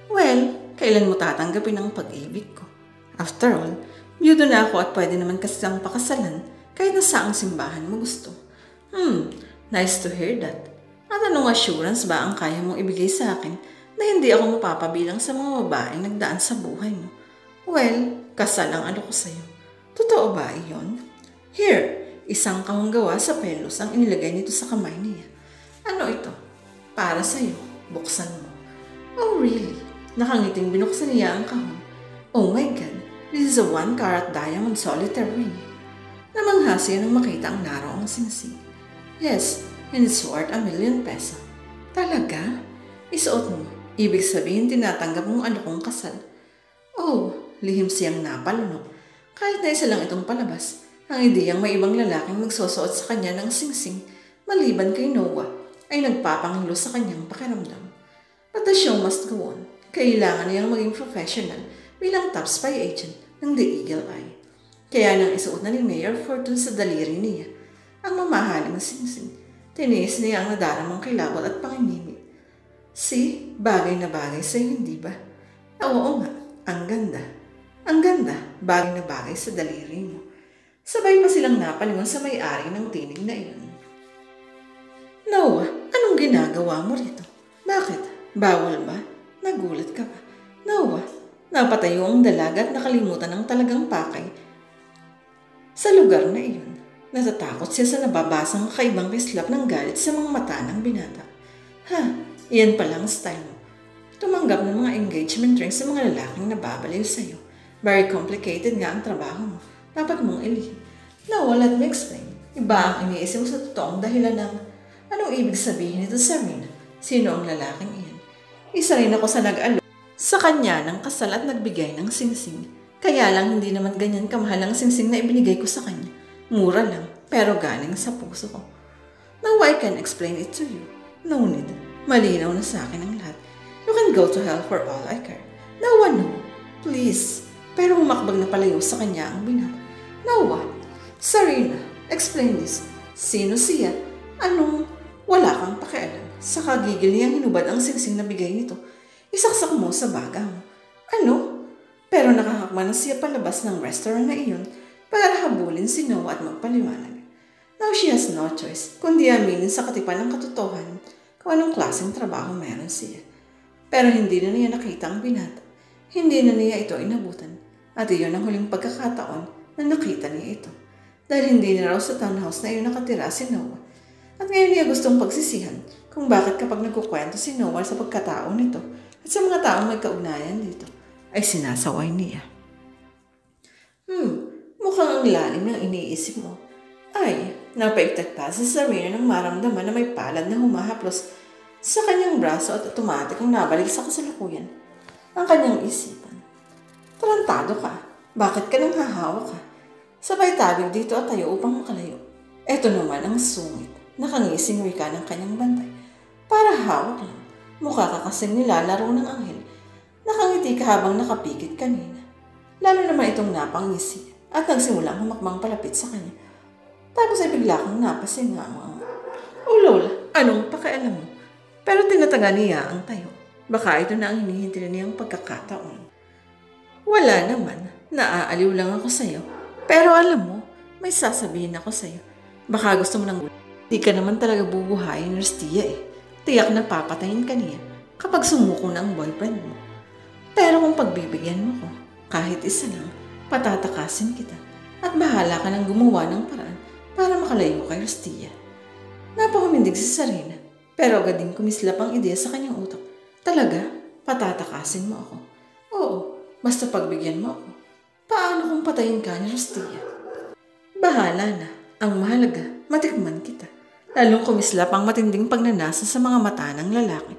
Well, kailan mo tatanggapin ang pag-ibig ko? After all, byudo na ako at pwede naman kasang pakasalan kahit na saang simbahan mo gusto. Nice to hear that. At anong assurance ba ang kaya mong ibigay sa akin na hindi ako mapapabilang sa mga babaeng nagdaan sa buhay mo? Well, kasal ang ano ko sa'yo. Totoo ba iyon? Here, isang kahong gawa sa pelos ang inilagay nito sa kamay niya. Ano ito? Para sa'yo. Buksan mo. Oh really? Nakangiting binuksan niya ang kahon. Oh my God, this is a 1-carat diamond solitaire ring. Namangha siya nang makita ang naroong singsing. Yes, and it's worth ₱1,000,000. Talaga? Isuot mo. Ibig sabihin tinatanggap mong ano kong kasal. Oh, lihim siyang napalunok. Kahit na isa lang itong palabas, ang ideyang may ibang lalaking magsusuot sa kanya ng singsing, maliban kay Noah, ay nagpapangilo sa kanyang pakiramdam. But the show must go on. Kailangan niyang maging professional bilang top spy agent ng The Eagle Eye. Kaya nang isuot na ni Mayor Fortune sa daliri niya ang mamahaling singsing, tiniis niya ang nadaramang kilabot at pangingimik. See, bagay na bagay sa'yo, hindi ba? Oo nga, ang ganda. Ang ganda, bagay na bagay sa daliri mo. Sabay pa silang napalingon sa may-ari ng tinig na iyon. Noah, anong ginagawa mo rito? Bakit? Bawal ba? Nagulat ka ba? Noah, napatayo ang dalaga at nakalimutan ng talagang pakay. Sa lugar na iyon, natatakot siya sa nababasang kakaibang kislap ng galit sa mga mata ng binata. Iyan palang style mo. Tumanggap ng mga engagement rings sa mga lalaking nababaliw sa'yo. Very complicated nga ang trabaho mo. Dapat mong ilihim. Noah, let me explain. Iba ang iniisip mo sa totoong dahilan ng anong ibig sabihin nito sa amin? Sino ang lalaking iyan? Isa rin ako sa nag-alok sa kanya ng kasal at nagbigay ng singsing. Kaya lang hindi naman ganyan kamahal ang singsing na ibinigay ko sa kanya. Mura lang. pero galing sa puso ko. Now I can explain it to you. No need. Malinaw na sa akin ang lahat. You can go to hell for all I care. Noah, no. Please. Pero humakbag na palayo sa kanya ang binata. Noah, Serena, explain this. Sino siya? Anong wala kang pakialam? Sa kagigil niyang hinubad ang singsing na bigay nito. Isaksak mo sa baga mo. Ano? Pero nakakakma na siya palabas ng restaurant na iyon para habulin si Noah at magpaliwanag. Now she has no choice kundi aminin sa katipan ng katotohanan kung anong klaseng trabaho meron siya. Pero hindi na niya nakita ang binata. Hindi na niya ito inabutan. At iyon ang huling pagkakataon na nakita niya ito. Dahil hindi na raw sa townhouse na iyon nakatira si Noah. At ngayon niya gustong pagsisihan kung bakit kapag nagkukwento si Noah sa pagkatao nito at sa mga taong may kaugnayan dito, ay sinasaway niya. Mukhang ang lalim ng iniisip mo. Ay, napaigtag pa si Serena nang maramdaman na may palad na humahaplos sa kanyang braso at automatic ang nabalik sa kasalukuyan ang kanyang isipan. Tarantado ka. Bakit ka nang hahawak ka? Sabay tabig dito at tayo upang makalayo. Eto naman ang sungit. Nakangising wika ng kanyang bantay. Para hawak lang. Mukha ka kasing nilalaro ng anghel. Nakangiti ka habang nakapikit kanina. Lalo naman itong napangisi at nagsimulang humakbang palapit sa kanya. Tapos ay bigla kang napasingamang. Oh Lola, anong pakialam mo? Pero tinataga niya ang tayo. Baka ito na ang hinihintay niyang pagkakataon. Wala naman, naaaliw lang ako sa'yo. Pero alam mo, may sasabihin ako sa'yo. Baka gusto mo nang di ka naman talaga bubuhayin, Rustia eh. Tiyak na papatayin ka niya kapag sumuko na ang boyfriend mo. Pero kung pagbibigyan mo ko, kahit isa lang, patatakasin kita. At bahala ka nang gumawa ng paraan para makalayo kay Rustia. Napahumindig si Serena, pero agad din kumislap ang ideya sa kanyang utak. Talaga, patatakasin mo ako. Oo, basta pagbigyan mo ako. Paano kung patayin ka ni Rustia? Bahala na. Ang mahalaga, matikman kita. Lalong kumislap ang matinding pagnanasa sa mga mata ng lalaki.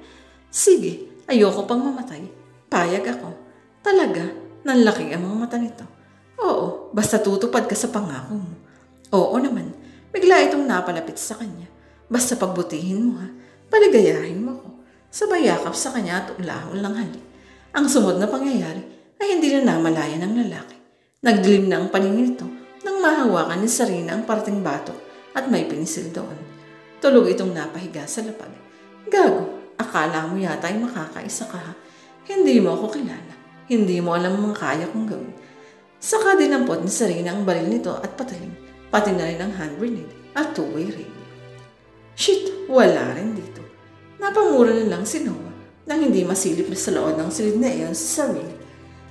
Sige, ayoko pang mamatay. Payag ako. Talaga, nanlaki ang mga mata nito. Oo, basta tutupad ka sa pangako mo. Oo naman, bigla itong napalapit sa kanya. Basta pagbutihin mo ha, paligayahin mo ko. Sabay yakap sa kanya at ulahol ng halik. Ang sunod na pangyayari ay hindi na namalaya ng lalaki. Nagdilim na ang paningin nito nang mahawakan ni Serena ang parating batok at may pinisil doon. Tulog itong napahiga sa lapag. Gago, akala mo yata ay makakaisa ka ha? Hindi mo ako kilala. Hindi mo alam ang kaya kong gawin. Saka dinampot ni Serena ang baril nito at patalim, pati na rin ang hand grenade at two-way radio. Shit, wala rin dito. Napamura na lang si Noah nang hindi masilip na sa loob ng silid na iyon si Serena.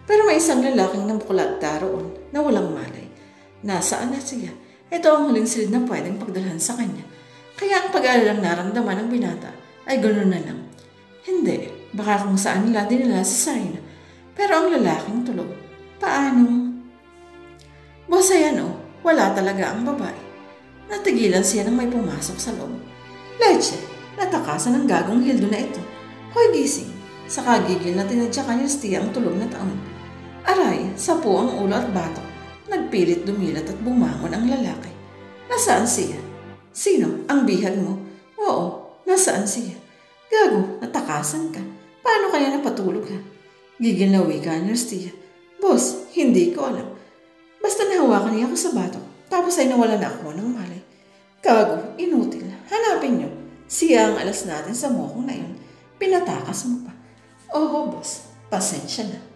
Pero may isang lalaking namukladta roon na walang malay. Nasaan na siya? Ito ang huling silid na pwedeng pagdalhan sa kanya. Kaya ang pag-aalalang naramdaman ng binata ay ganoon na lang. Hindi, baka kung saan nila dinala si Serena. Pero ang lalaking tulog. Paano? Boss, ayan o, wala talaga ang babae. Natigilan siya nang may pumasok sa loob. Leche, natakasan ng gagong hildo na ito. Hoy gising, sa kagigil na tinadya ka ni Rustia ang tulog na taon. Aray, sapo ang ulo at batok. Nagpilit dumilat at bumangon ang lalaki. Nasaan siya? Sino? Ang bihag mo? Oo, nasaan siya? Gago, natakasan ka. Paano kaya napatulog ha? Gigil na wika ni Rustia. Boss, hindi ko alam. Basta nahawakan niya ako sa batok, tapos ay nawala na ako ng malay. Gago, inutil. Hanapin niyo. Siya ang alas natin sa mokong na yun. Pinatakas mo pa. Oo, boss. Pasensya na.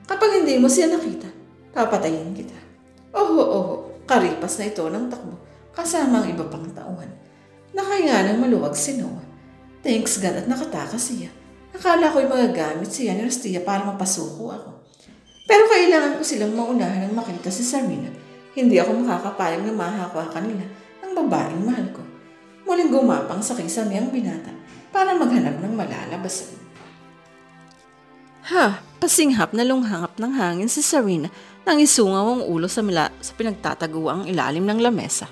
Kapag hindi mo siya nakita, papatayin kita. Oo. Karipas na ito ng takbo, kasama ang iba pang tauhan. Nakaya nang maluwag si Noah. Thanks God at nakatakas siya. Akala ko'y magagamit siya ni Rustia para mapasuko ako. Pero kailangan ko silang maunahan ng makita si Serena. Hindi ako makakapayag na mahakwa kanila ng babaeng mahal ko. Muling gumapang sa kisame ang binata para maghanap ng malalabasan. Pasinghap na lunghangap ng hangin si Serena nang isungaw ang ulo sa pinagtataguang ilalim ng lamesa.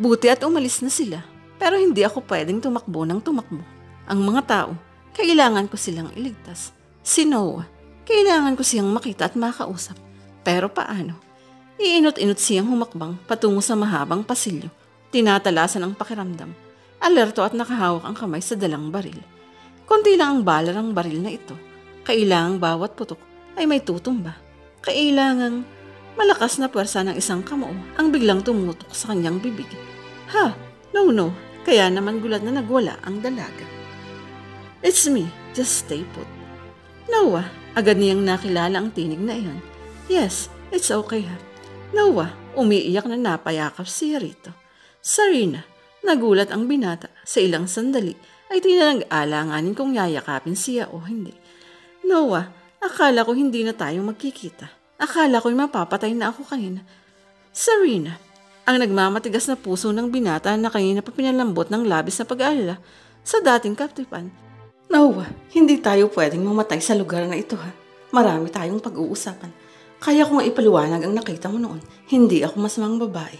Buti at umalis na sila, pero hindi ako pwedeng tumakbo ng tumakbo. Ang mga tao, kailangan ko silang iligtas. Si Noah, kailangan ko siyang makita at makausap. Pero paano? Iinot-inot siyang humakbang patungo sa mahabang pasilyo. Tinatalasan ang pakiramdam. Alerto at nakahawak ang kamay sa dalang baril. Konti lang ang bala ng baril na ito. Kailangang bawat putok ay may tutumba. Kailangang malakas na pwersa ng isang kamao ang biglang tumutok sa kanyang bibig. Ha! No. Kaya naman gulat na nagwala ang dalaga. It's me. Just stay put. Noah, agad niyang nakilala ang tinig na iyon. Yes, it's okay ha. Noah, umiiyak na napayakap siya rito. Sarina, nagulat ang binata. Sa ilang sandali ay tinanag-alanganin kung yayakapin siya o hindi. Noah, akala ko hindi na tayo magkikita. Akala ko'y mapapatay na ako kanina. Sarina, ang nagmamatigas na puso ng binata na kanina pa pinalambot ng labis na pag-aalala sa dating kaptipan. Noah, hindi tayo pwedeng mamatay sa lugar na ito ha. Marami tayong pag-uusapan. Kaya ko nga ipaliwanag ang nakita mo noon. Hindi ako masamang babae.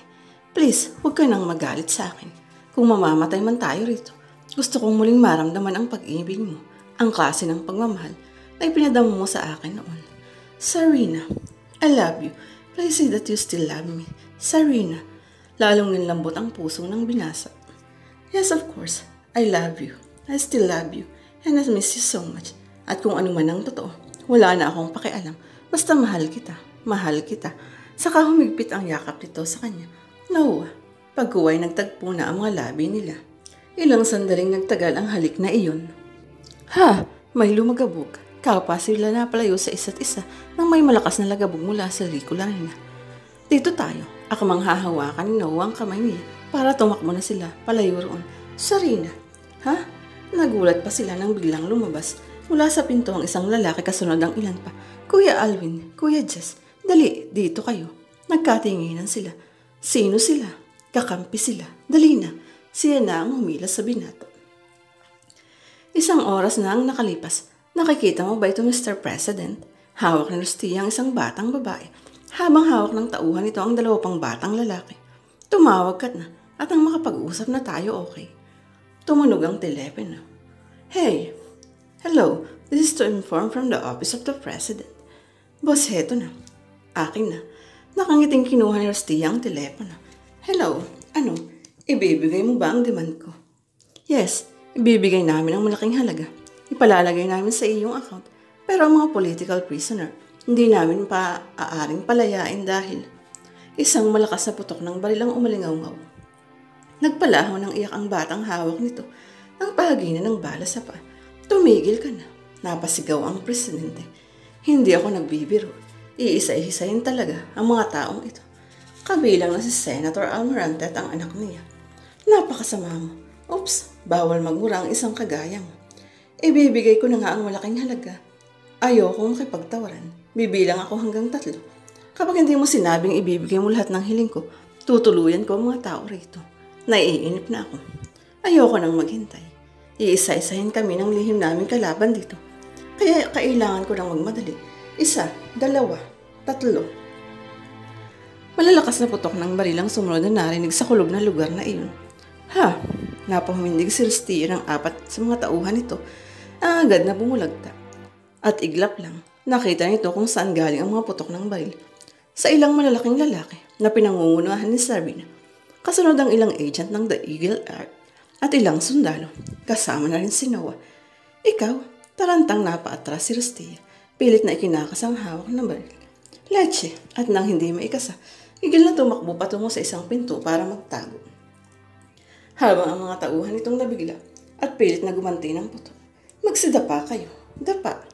Please, huwag ka nang magalit sa akin. Kung mamamatay man tayo rito, gusto kong muling maramdaman ang pag-ibig mo. Ang klase ng pagmamahal na ipinadama mo sa akin noon. Sarina, I love you. Please say that you still love me. Sarina, lalong nilambot ang puso ng binasa. Yes, of course. I love you. I still love you. And I miss you so much. At kung ano man ang totoo, wala na akong pakialam. Basta mahal kita. Mahal kita. Saka humigpit ang yakap nito sa kanya. Noah, pagkuway nagtagpo na ang mga labi nila. Ilang sandaling nagtagal ang halik na iyon. Ha! May lumagabog. Kapwa sila napalayo sa isa't isa nang may malakas na lagabog mula sa likula nila. Dito tayo. Ako manghahawakan ni Noah ang kamay niya para tumakbo na sila palayo roon. Sarina. Ha? Nagulat pa sila nang biglang lumabas. Mula sa pinto ang isang lalaki kasunod ang ilan pa. Kuya Alwin, Kuya Jess, dali, dito kayo. Nagkatinginan sila. Sino sila? Kakampi sila. Dali na. Siya na ang humila sa binato. Isang oras na ang nakalipas. Nakikita mo ba ito, Mr. President? Hawak ni Rusty ang isang batang babae. Habang hawak ng tauhan ito ang dalawa pang batang lalaki. Tumawag ka na at ang makapag-usap na tayo okay. Tumunog ang telepono. Hey! Hello, this is to inform from the office of the President. Boss, heto na. Akin na. Nakangiting kinuha ni Rusty ang telepono. Hello, ano? Ibibigay mo ba ang demand ko? Yes, ibibigay namin ang malaking halaga. Ipalalagay namin sa iyong account. Pero ang mga political prisoner, hindi namin pa aaring palayain dahil isang malakas na putok ng barilang umalingaw-ngaw. Nagpalaho ng iyak ang batang hawak nito. Ang pahagina ng bala sa paa. Tumigil ka na. Napasigaw ang presidente. Hindi ako nagbibiro. Iisa-isahin talaga ang mga taong ito. Kabilang na si Senator Almirante at ang anak niya. Napakasama mo. Oops, bawal magmura ang isang kagaya mo. Ibibigay ko na nga ang malaking halaga. Ayokong makipagtawaran. Bibilang ako hanggang 3. Kapag hindi mo sinabing ibibigay mo lahat ng hiling ko, tutuluyan ko ang mga tao rito. Naiinip na ako. Ayoko nang maghintay. Iisa-isahin kami ng lihim namin kalaban dito. Kaya kailangan ko nang magmadali. 1, 2, 3. Malalakas na putok ng barilang sumunod na narinig sa kulog na lugar na iyon. Ha! Napahumindig si Rusty ng 4 sa mga tauhan nito. Agad na bumulagta. At iglap lang, nakita nito kung saan galing ang mga putok ng baril. Sa ilang malalaking lalaki na pinangungunahan ni Sabina. Kasunod ang ilang agent ng The Eagle Art at ilang sundalo. Kasama na rin si Noah. Ikaw, tarantang napaatras si Rusty. Pilit na ikinakas ang hawak ng baril. Leche, at nang hindi maikasa, igil na tumakbo patungo sa isang pinto para magtago. Habang ang mga tauhan itong nabigla at pilit na gumanti ng putok. Magsidapa kayo. Dapa.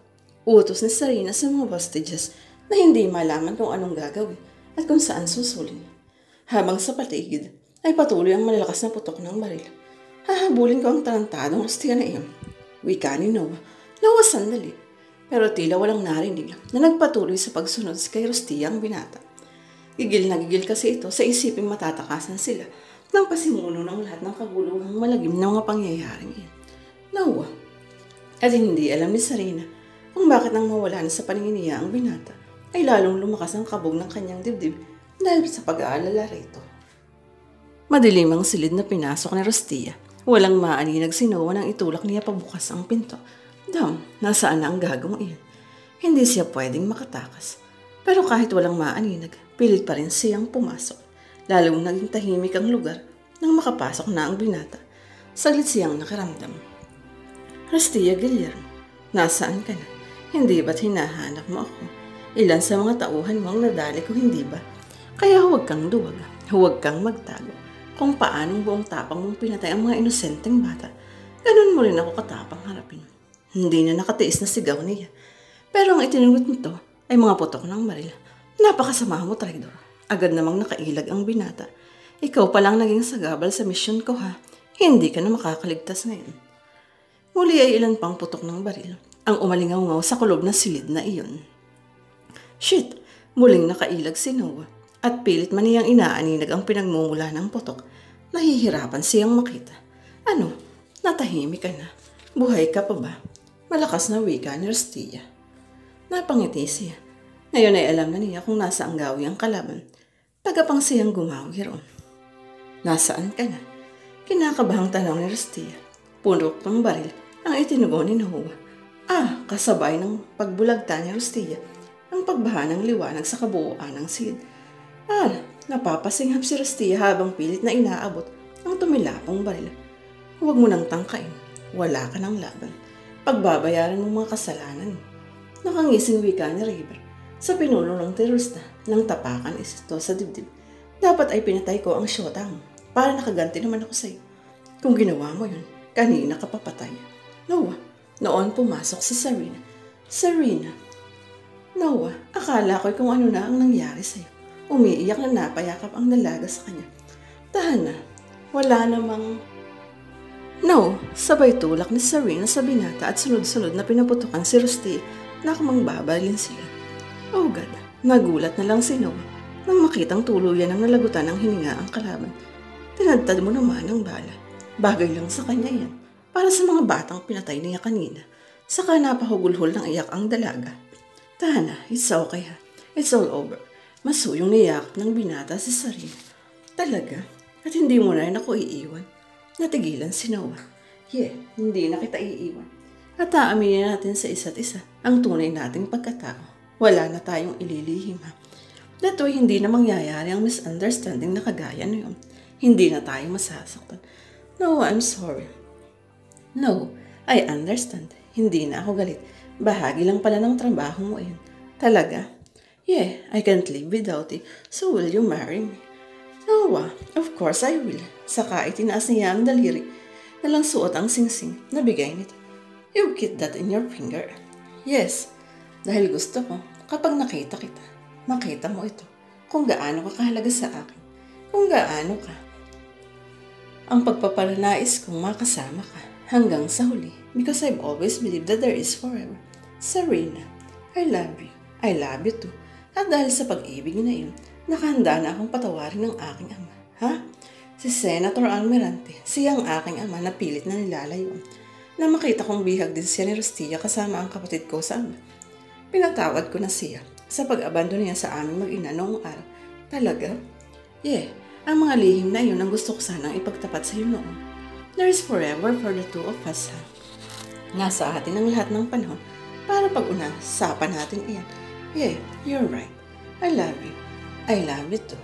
Utos ni Sarina sa mga hostages na hindi malaman kung anong gagawin at kung saan susulin. Habang sa patigid ay patuloy ang malalakas na putok ng baril. Hahabulin ko ang tarantadong Rusty na iyon. Wika ni Noah. Noah sandali. Pero tila walang narinig na nagpatuloy sa pagsunod kay Rusty ang binata. Gigil na gigil kasi ito sa isiping matatakasan sila nang pasimuno ng lahat ng kaguluhang malagim ng mga pangyayaring iyon. Noah. At hindi alam ni Sarina kung bakit nang mawala na sa paningin niya ang binata ay lalong lumakas ang kabog ng kanyang dibdib dahil sa pag-aalala rito. Madilim ang silid na pinasok ni Rusty. Walang maaninag si Noah nang itulak niya pabukas ang pinto. Nasaan na ang gagawin iyon? Hindi siya pwedeng makatakas. Pero kahit walang maaninag, pilit pa rin siyang pumasok. Lalong naging tahimik ang lugar nang makapasok na ang binata. Saglit siyang nakaramdam. Rastia Guillermo, nasaan ka na? Hindi ba't hinahanap mo ako? Ilan sa mga tauhan mo ang nadali ko, hindi ba? Kaya huwag kang duwag, huwag kang magtago. Kung paanong buong tapang mong pinatay ang mga inosenteng bata, ganun mo rin ako katapang harapin. Hindi na nakatiis na sigaw niya. Pero ang itinugot nito ay mga putok ng maril. Napakasama mo, traidor. Agad namang nakailag ang binata. Ikaw palang naging sagabal sa misyon ko, ha? Hindi ka na makakaligtas ngayon. Muli ay ilan pang putok ng baril ang umalingaw-ngaw sa kulob na silid na iyon. Shit! Muling nakailag si Noah at pilit man niyang inaaninag ang pinagmumula ng putok. Nahihirapan siyang makita. Ano? Natahimik ka na? Buhay ka pa ba? Malakas na wika ni Rastia. Napangiti siya. Ngayon ay alam na niya kung nasa ang gawi ang kalaban. Tagapang siyang gumawi roon. Nasaan ka na? Kinakabahang tanong ni Rastia. Punok ng baril ang itinugo ni Noah. Kasabay ng pagbulagta ni Rastia ang pagbaha ng liwanag sa kabuuan ng silid. Napapasinghap si Rastia habang pilit na inaabot ang tumilapong baril. Huwag mo nang tangkain. Wala ka ng laban. Pagbabayaran mo mga kasalanan mo. Nakangising wika ni River sa pinuno ng terorista nang tapakan ito sa dibdib. Dapat ay pinatay ko ang syota mo para nakaganti naman ako sa'yo. Kung ginawa mo yun, kanina ka papatay. Noah, noon pumasok si Serena. Serena. Noah, akala ko'y kung ano na ang nangyari sa'yo. Umiiyak na napayakap ang dalaga sa kanya. Tahan na, wala namang... No, sabay tulak ni Serena sa binata at sunod-sunod na pinaputukan si Rusty na kumangbabalin sila. Oh God, nagulat na lang si Noah nang makitang tuluyan ng nalagutan ng hininga ang kalaban. Tinadtad mo naman ang bala. Bagay lang sa kanya yan. Para sa mga batang pinatay niya kanina. Saka napahugulhol ng iyak ang dalaga. Tahan na, it's okay ha. It's all over. Masuyong niyakap ng binata si Serena. Talaga? At hindi mo na rin ako iiwan? Natigilan si Noah. Hindi na kita iiwan. At aaminin natin sa isa't isa ang tunay nating pagkatao. Wala na tayong ililihim ha. That way, hindi na mangyayari ang misunderstanding na kagaya na yun. Hindi na tayo masasaktan. No, I'm sorry. No, I understand. Hindi na ako galit. Bahagi lang pala ng trabaho mo yun. Talaga? I can't live without it. So will you marry me? Noah, of course I will. Saka itinaas niya ang daliri na lang suot ang singsing na bigay nito. You keep that in your finger. Yes, dahil gusto ko kapag nakita kita, makita mo ito kung gaano ka kahalaga sa akin. Kung gaano ka. Ang pagpaparanais kong makasama ka hanggang sa huli because I've always believed that there is forever. Serena, I love you. I love you too. At dahil sa pag-ibig na iyon, nakahanda na akong patawarin ng aking ama. Ha? Si Senator Almirante, siyang aking ama na pilit na nilalayuan. Na makita kong bihag din siya ni Rastia kasama ang kapatid ko sa ama. Pinatawad ko na siya sa pag-abandon niya sa aming mag-ina noong araw. Talaga? Ang mga lihim na iyon ang gusto ko sanang ipagtapat sa iyo noon. There is forever for the two of us, ha? Nasa atin ang lahat ng panahon para pag-unasapan natin iyan. You're right. I love you. I love you too.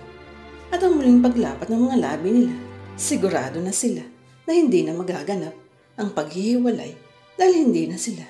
At ang muling paglapat ng mga labi nila, sigurado na sila na hindi na magaganap ang paghihiwalay dahil hindi na sila